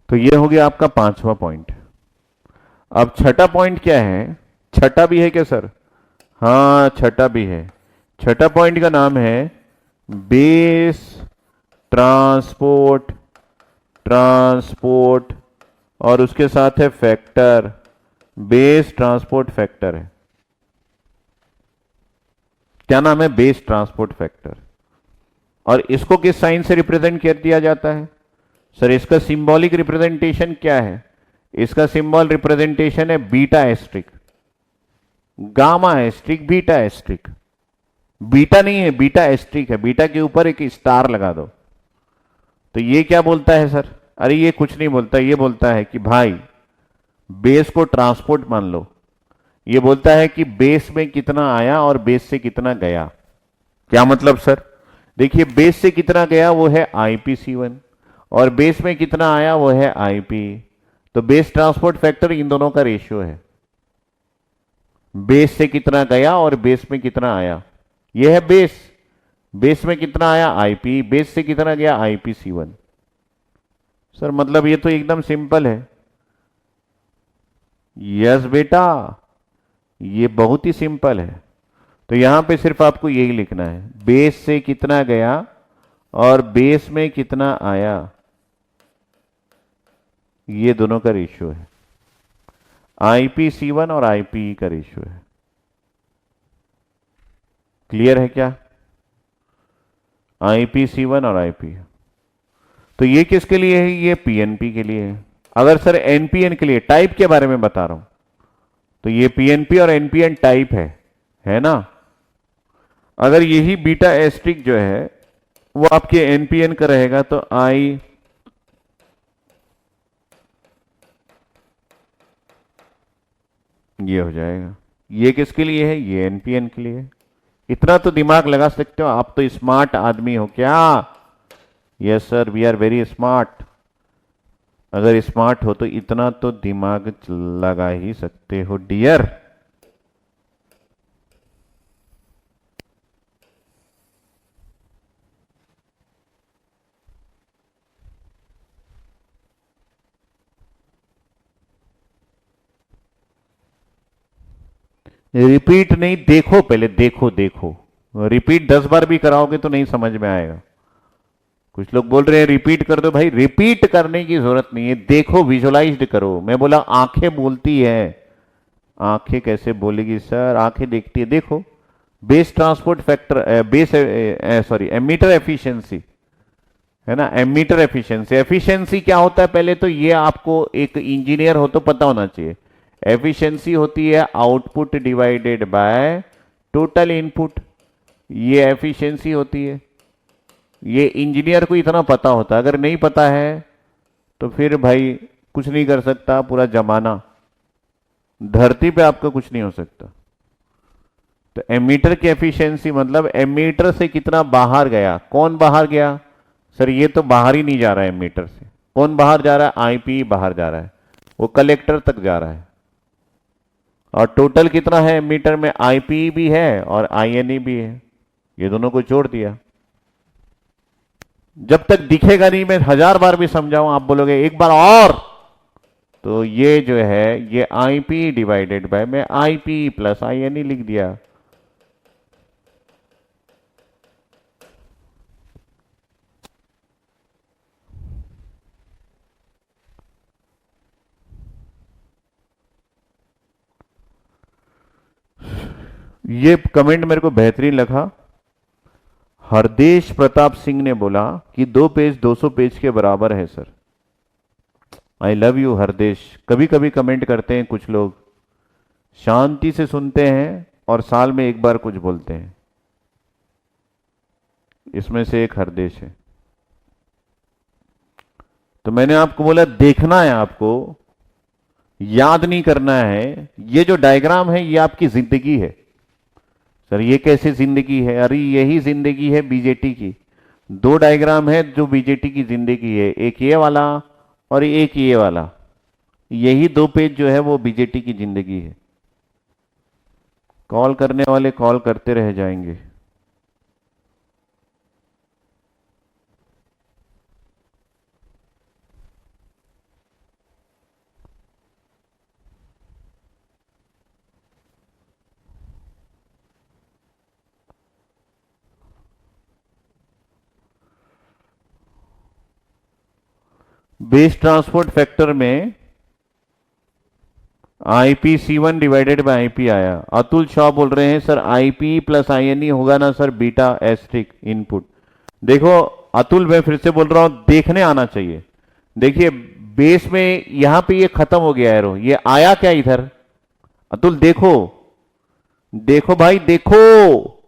तो ये हो गया आपका 5वां पॉइंट। अब छठा पॉइंट क्या है? छठा भी है क्या सर? हाँ छठा भी है। छठा पॉइंट का नाम है बेस ट्रांसपोर्ट, ट्रांसपोर्ट, और उसके साथ है फैक्टर, बेस ट्रांसपोर्ट फैक्टर है। क्या नाम है? Base transport factor. और इसको किस साइन से रिप्रेजेंट कर दिया जाता है? सर इसका सिंबॉलिक रिप्रेजेंटेशन क्या है? इसका सिंबल रिप्रेजेंटेशन है beta asterisk, gamma asterisk, beta asterisk. Beta नहीं है, बीटा एस्ट्रिक है। बीटा के ऊपर एक स्टार लगा दो। तो ये क्या बोलता है सर? अरे ये कुछ नहीं बोलता, ये बोलता है कि भाई बेस को ट्रांसपोर्ट मान लो। ये बोलता है कि बेस में कितना आया और बेस से कितना गया। क्या मतलब सर? देखिए बेस से कितना गया वो है आईपीसी1, और बेस में कितना आया वो है आईपी। तो बेस ट्रांसपोर्ट फैक्टर इन दोनों का रेशियो है। बेस से कितना गया और बेस में कितना आया, यह है बेस। बेस में कितना आया आईपी, बेस से कितना गया आईपी-C1। सर मतलब ये तो एकदम सिंपल है। यस बेटा, ये बहुत ही सिंपल है। तो यहां पे सिर्फ आपको यही लिखना है, बेस से कितना गया और बेस में कितना आया, ये दोनों का रेशियो है। आईपी-C1 और आईपी का रेशियो है। क्लियर है क्या? आईपी-C1 और आईपी। तो ये किसके लिए है? ये पीएनपी के लिए है। अगर सर एनपीएन के लिए, टाइप के बारे में बता रहा हूं, तो ये पीएनपी और एनपीएन टाइप है ना। अगर यही बीटा एस्ट्रिक जो है वो आपके एनपीएन का रहेगा तो आई ये हो जाएगा। ये किसके लिए है? ये एनपीएन के लिए। इतना तो दिमाग लगा सकते हो, आप तो स्मार्ट आदमी हो क्या? Yes sir, we are very smart. अगर स्मार्ट हो तो इतना तो दिमाग लगा ही सकते हो डियर। रिपीट नहीं, देखो पहले, देखो देखो। रिपीट 10 बार भी कराओगे तो नहीं समझ में आएगा। कुछ लोग बोल रहे हैं रिपीट कर दो, भाई रिपीट करने की जरूरत नहीं है, देखो, विजुलाइज करो। मैं बोला आंखें बोलती है। आंखें कैसे बोलेगी सर? आंखें देखती है, देखो। Base transport factor, base sorry emitter efficiency है ना। एमीटर एफिशिएंसी, एफिशिएंसी क्या होता है पहले तो ये आपको एक इंजीनियर हो तो पता होना चाहिए। एफिशिएंसी होती है output divided by total input, ये एफिशिएंसी होती है। ये इंजीनियर को इतना पता होता है, अगर नहीं पता है तो फिर भाई कुछ नहीं कर सकता पूरा जमाना, धरती पे आपका कुछ नहीं हो सकता। तो एमीटर की एफिशिएंसी मतलब एमीटर से कितना बाहर गया। कौन बाहर गया? सर ये तो बाहर ही नहीं जा रहा है एमीटर से। कौन बाहर जा रहा है? आईपी बाहर जा रहा है, वो कलेक्टर तक जा रहा है। और टोटल कितना है एमीटर में? आईपी भी है और आईएनई भी है, ये दोनों को जोड़ दिया। जब तक दिखेगा नहीं, मैं 1000 बार भी समझाऊं, आप बोलोगे एक बार और, तो ये जो है ये आईपी डिवाइडेड बाय, मैं आईपी प्लस आईएनई लिख दिया। ये कमेंट मेरे को बेहतरीन लगा। हरदेश प्रताप सिंह ने बोला कि 2 पेज 200 पेज के बराबर है sir. I love you Hardesh. कभी कभी कमेंट करते हैं कुछ लोग, शांति से सुनते हैं और साल में एक बार कुछ बोलते हैं। इसमें से एक हरदेश है। तो मैंने आपको बोला देखना है, आपको याद नहीं करना है। ये जो डायग्राम है ये आपकी जिंदगी है। सर ये कैसे जिंदगी है? अरे यही जिंदगी है बीजेटी की। 2 डायग्राम है जो बीजेटी की जिंदगी है, एक ये वाला और एक ये वाला। यही 2 पेज जो है वो बीजेटी की जिंदगी है। कॉल करने वाले कॉल करते रह जाएंगे। बेस ट्रांसपोर्ट फैक्टर में आईपी-C1 डिवाइडेड बाय आईपी आया। अतुल शाह बोल रहे हैं सर आईपी प्लस आईएनई होगा ना सर बीटा एस्ट्रिक इनपुट। देखो अतुल, मैं फिर से बोल रहा हूं, देखने आना चाहिए। देखिए बेस में यहां पे ये खत्म हो गया एरो, ये आया क्या इधर? अतुल देखो, देखो भाई देखो,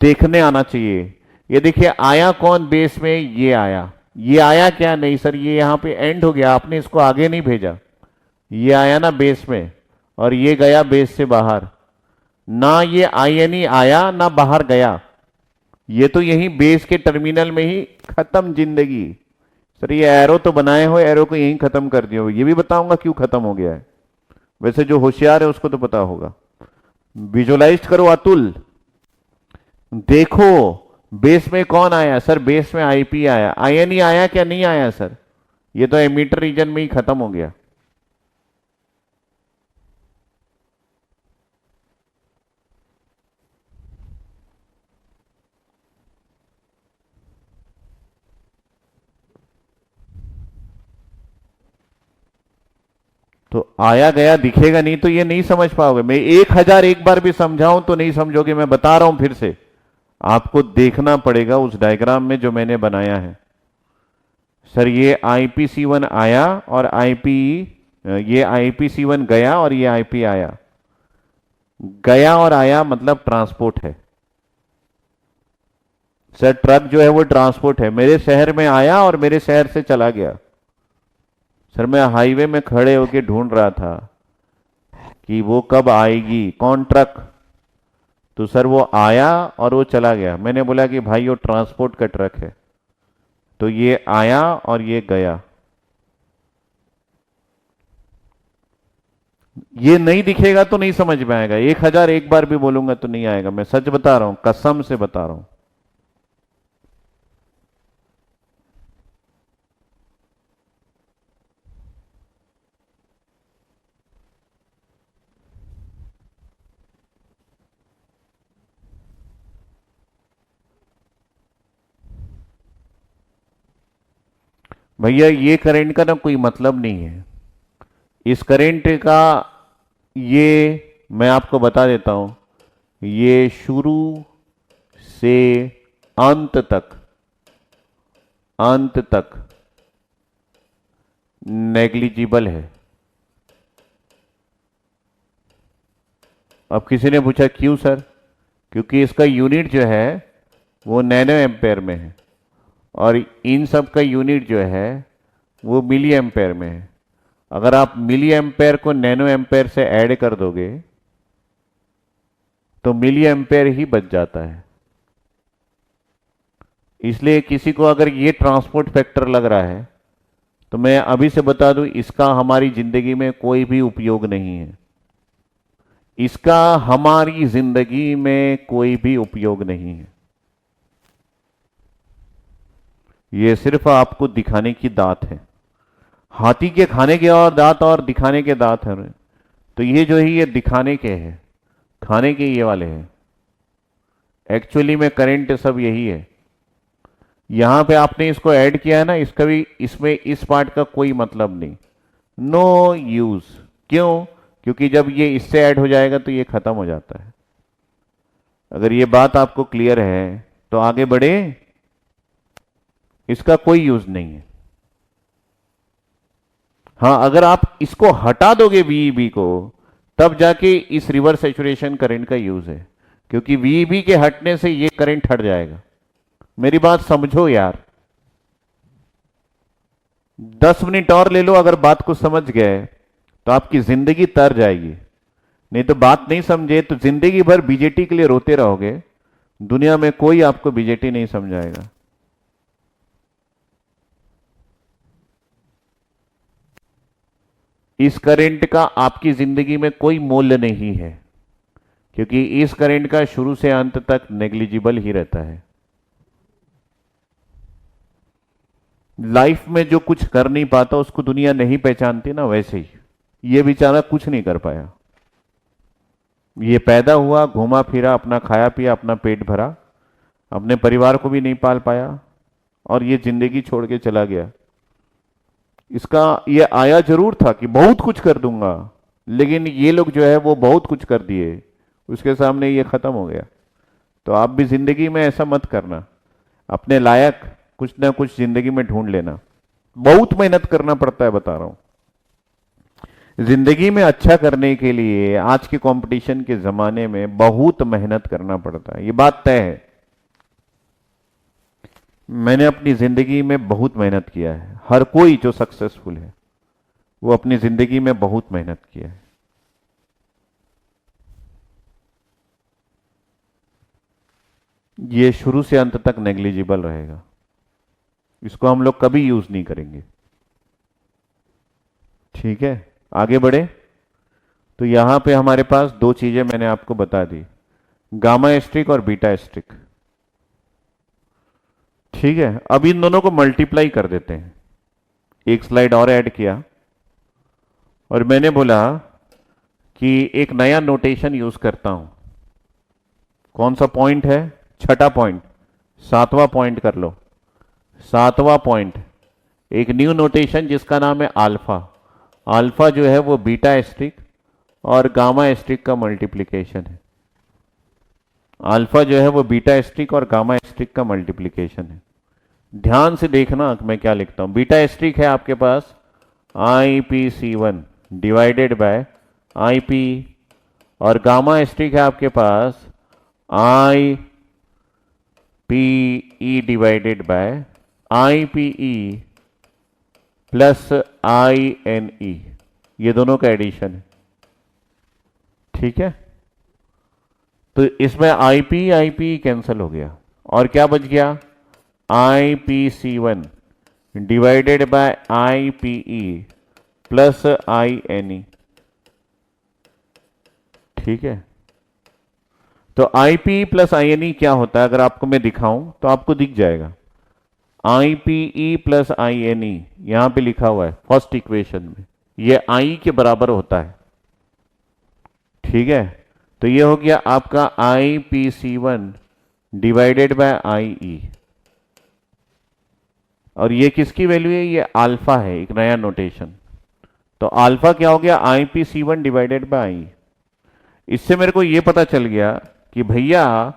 देखने आना चाहिए। ये देखिए आया कौन बेस में? ये आया। ये आया क्या? नहीं सर, ये यहां पे एंड हो गया, आपने इसको आगे नहीं भेजा। ये आया ना बेस में और ये गया बेस से बाहर। ना ये आईएनई आया ना बाहर गया, ये तो यही बेस के टर्मिनल में ही खत्म जिंदगी। सर ये एरो तो बनाए हो, एरो को यहीं खत्म कर दियो। ये भी बताऊंगा क्यों खत्म हो गया है। वैसे जो होशियार है उसको तो पता होगा। विजुलाइज करो अतुल, देखो बेस में कौन आया सर, बेस में आईपी आया, आयन ही आया क्या नहीं आया सर? ये तो एमीटर रीजन में ही खत्म हो गया। तो आया गया दिखेगा नहीं तो ये नहीं समझ पाओगे। मैं 1000 एक बार भी समझाऊं तो नहीं समझोगे। मैं बता रहा हूं फिर से, आपको देखना पड़ेगा उस डायग्राम में जो मैंने बनाया है। सर ये IPC1 आया और ये IPC1 गया और ये IP आया। गया और आया मतलब ट्रांसपोर्ट है। सर ट्रक जो है वो ट्रांसपोर्ट है, मेरे शहर में आया और मेरे शहर से चला गया। सर मैं हाईवे में खड़े होके ढूंढ रहा था कि वो कब आएगी, कौन ट्रक। तो सर वो आया और वो चला गया। मैंने बोला कि भाई वो ट्रांसपोर्ट का ट्रक है। तो ये आया और ये गया। ये नहीं दिखेगा तो नहीं समझ में आएगा। 1000 एक बार भी बोलूंगा तो नहीं आएगा। मैं सच बता रहा हूं, कसम से बता रहा हूं। भैया ये करंट का ना कोई मतलब नहीं है। इस करंट का, ये मैं आपको बता देता हूं, ये शुरू से अंत तक, अंत तक नेग्लिजिबल है। अब किसी ने पूछा क्यों सर? क्योंकि इसका यूनिट जो है वो नैनो एम्पेयर में है और इन सब का यूनिट जो है वो मिली एम्पेयर में है। अगर आप मिली एम्पेयर को नैनो एम्पेयर से ऐड कर दोगे तो मिली एम्पेयर ही बच जाता है। इसलिए किसी को अगर ये ट्रांसपोर्ट फैक्टर लग रहा है तो मैं अभी से बता दूं, इसका हमारी जिंदगी में कोई भी उपयोग नहीं है। इसका हमारी जिंदगी में कोई भी उपयोग नहीं है। ये सिर्फ आपको दिखाने की दांत है। हाथी के खाने के और दांत और दिखाने के दांत हैं। तो ये जो है ये दिखाने के हैं, खाने के ये वाले हैं। एक्चुअली में करंट सब यही है। यहां पे आपने इसको ऐड किया है ना, इसका भी इसमें इस पार्ट का कोई मतलब नहीं, नो यूज। क्यों? क्योंकि जब ये इससे ऐड हो जाएगा तो ये खत्म हो जाता है। अगर ये बात आपको क्लियर है तो आगे बढ़े। इसका कोई यूज नहीं है। हाँ, अगर आप इसको हटा दोगे वीईबी को, तब जाके इस रिवर्स सैचुरेशन करंट का यूज है। क्योंकि वीईबी के हटने से ये करंट हट जाएगा। मेरी बात समझो यार। 10 मिनट और ले लो, अगर बात को समझ गए तो आपकी जिंदगी तर जाएगी। नहीं तो बात नहीं समझे तो जिंदगी भर बीजेटी के लिए रोते रहोगे। दुनिया में कोई आपको बीजेटी नहीं समझाएगा। इस करंट का आपकी जिंदगी में कोई मूल्य नहीं है, क्योंकि इस करंट का शुरू से अंत तक नेग्लिजिबल ही रहता है। लाइफ में जो कुछ कर नहीं पाता उसको दुनिया नहीं पहचानती ना, वैसे ही ये बेचारा कुछ नहीं कर पाया। ये पैदा हुआ, घूमा फिरा, अपना खाया पिया, अपना पेट भरा, अपने परिवार को भी नहीं पाल पाया और ये जिंदगी छोड़ के चला गया। इसका ये आया जरूर था कि बहुत कुछ कर दूंगा, लेकिन ये लोग जो है वो बहुत कुछ कर दिए, उसके सामने ये खत्म हो गया। तो आप भी जिंदगी में ऐसा मत करना। अपने लायक कुछ ना कुछ जिंदगी में ढूंढ लेना। बहुत मेहनत करना पड़ता है, बता रहा हूं। जिंदगी में अच्छा करने के लिए आज के कंपटीशन के जमाने में बहुत मेहनत करना पड़ता है, ये बात तय है। मैंने अपनी जिंदगी में बहुत मेहनत किया है। हर कोई जो सक्सेसफुल है वो अपनी जिंदगी में बहुत मेहनत किया है। ये शुरू से अंत तक नेग्लिजिबल रहेगा। इसको हम लोग कभी यूज नहीं करेंगे। ठीक है, आगे बढ़े। तो यहां पे हमारे पास दो चीजें मैंने आपको बता दी। गामा एस्ट्रिक और बीटा एस्ट्रिक। ठीक है, अब इन दोनों को मल्टीप्लाई कर देते हैं। एक स्लाइड और ऐड किया और मैंने बोला कि एक नया नोटेशन यूज करता हूं। कौन सा पॉइंट है? छठा पॉइंट, सातवां पॉइंट कर लो। सातवां पॉइंट, एक न्यू नोटेशन जिसका नाम है अल्फा। अल्फा जो है वो बीटा एस्ट्रिक और गामा एस्ट्रिक का मल्टीप्लिकेशन है। अल्फा जो है वो बीटा एस्ट्रिक और गामा एस्ट्रिक का मल्टीप्लिकेशन है। ध्यान से देखना मैं क्या लिखता हूं। बीटा एस्ट्रिक है आपके पास IPC1 डिवाइडेड बाय IP, और गामा एस्ट्रिक है आपके पास IPE divided by IPE plus INE, ये दोनों का एडिशन है। ठीक है, तो इसमें IPE कैंसिल हो गया और क्या बच गया? IPC1 divided by IPE plus INE। ठीक है, तो IPE प्लस INE क्या होता है? अगर आपको मैं दिखाऊं तो आपको दिख जाएगा। IPE प्लस INE यहां पे लिखा हुआ है फर्स्ट इक्वेशन में, ये I के बराबर होता है। ठीक है, तो ये हो गया आपका IPC1 डिवाइडेड बाय IE, और ये किसकी वैल्यू है? ये अल्फा है, एक नया नोटेशन। तो अल्फा क्या हो गया? IPC1 divided by IE। इससे मेरे को ये पता चल गया कि भैया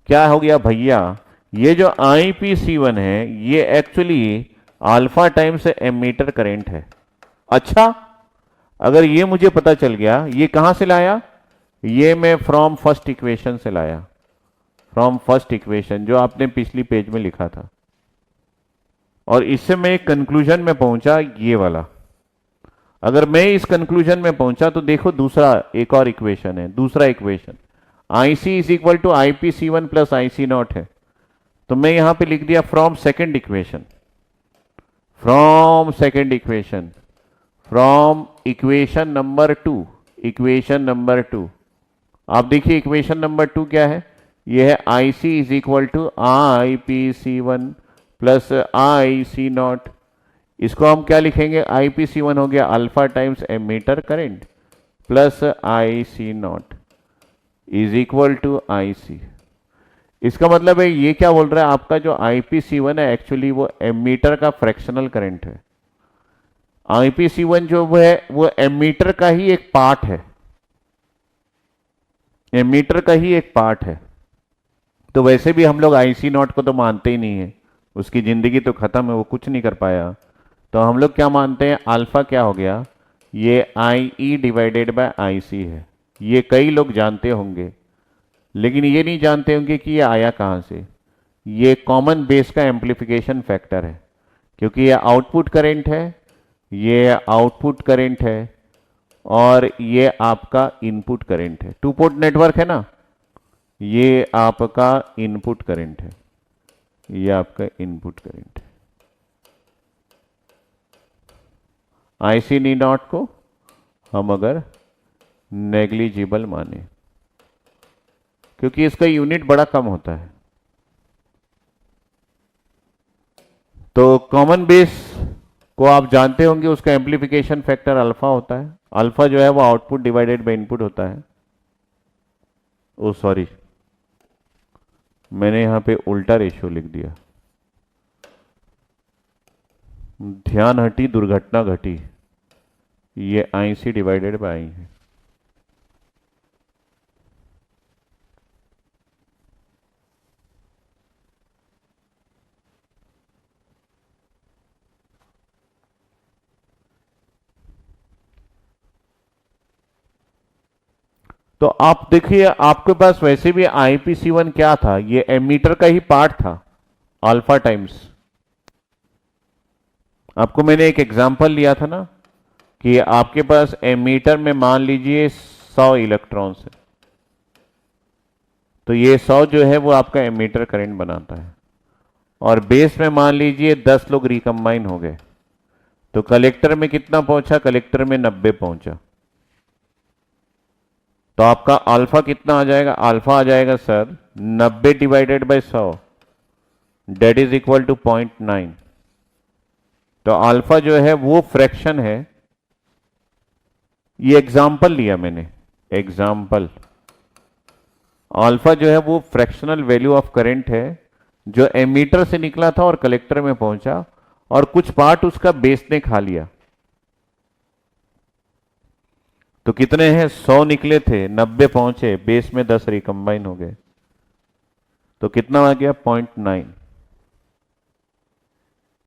क्या हो गया भैया, ये जो IPC1 है ये actually alpha times emitter current है। अच्छा, अगर ये मुझे पता चल गया, ये कहां से लाया? ये मैं फ्रॉम फर्स्ट इक्वेशन से लाया, फ्रॉम फर्स्ट इक्वेशन जो आपने पिछली पेज में लिखा था। और इससे मैं एक कंक्लूजन में पहुंचा, ये वाला। अगर मैं इस कंक्लूजन में पहुंचा तो देखो दूसरा एक और इक्वेशन है, दूसरा equation IC is equal to IPC1 plus IC0 है। तो मैं यहां पे लिख दिया from second equation, from second equation, from equation number 2, equation number 2। आप देखिए इक्वेशन नंबर 2 क्या है? यह है IC is equal to IPC1 plus IC0। इसको हम क्या लिखेंगे? IPC1 हो गया alpha times emitter current plus IC0 is equal to IC। इसका मतलब है ये क्या बोल रहा है, आपका जो IPC1 है एक्चुअली वो एमीटर का फ्रैक्शनल करंट है। IPC1 जो वो एमीटर का ही एक पार्ट है, एमीटर का ही एक पार्ट है। तो वैसे भी हम लोग IC0 को तो मानते ही नहीं है, उसकी जिंदगी तो खत्म है, वो कुछ नहीं कर पाया। तो हम लोग क्या मानते हैं? अल्फा क्या हो गया? ये IE डिवाइडेड बाय IC है। ये कई लोग जानते होंगे, लेकिन ये नहीं जानते होंगे कि ये आया कहां से। ये कॉमन बेस का एम्पलीफिकेशन फैक्टर है, क्योंकि ये आउटपुट करंट है, ये आउटपुट करंट है और ये आपका इनपुट करंट है। टू पोर्ट नेटवर्क है ना, ये आपका इनपुट करंट है, ये आपका इनपुट करंट है। IC0 को हम अगर नेग्लिजिबल माने, क्योंकि इसका यूनिट बड़ा कम होता है। तो कॉमन बेस को आप जानते होंगे, उसका एम्पलीफिकेशन फैक्टर अल्फा होता है। अल्फा जो है वो आउटपुट डिवाइडेड बाय इनपुट होता है। ओ सॉरी, मैंने यहां पे उल्टा रेशियो लिख दिया। ध्यान हटी, दुर्घटना घटी। ये IC डिवाइडेड बाय I है। तो आप देखिए, आपके पास वैसे भी IPC1 क्या था? ये एमीटर का ही पार्ट था, अल्फा टाइम्स। आपको मैंने एक एग्जांपल लिया था ना कि आपके पास एमीटर में मान लीजिए 100 इलेक्ट्रॉन्स है, तो ये 100 जो है वो आपका एमीटर करंट बनाता है। और बेस में मान लीजिए 10 लोग रिकम्बाइन हो गए, तो कलेक्टर में कितना पहुंचा? कलेक्टर में 90 पहुंचा। तो आपका अल्फा कितना आ जाएगा? अल्फा आ जाएगा sir 90 divided by 100, that is equal to 0.9। तो अल्फा जो है वो फ्रैक्शन है, ये एग्जाम्पल लिया मैंने, एग्जाम्पल। अल्फा जो है वो फ्रैक्शनल वैल्यू ऑफ करंट है जो एमीटर से निकला था और कलेक्टर में पहुंचा, और कुछ पार्ट उसका बेस ने खा लिया। तो कितने हैं? 100 निकले थे, 90 पहुंचे, बेस में 10 रिकंबाइन हो गए, तो कितना आ गया? 0.9।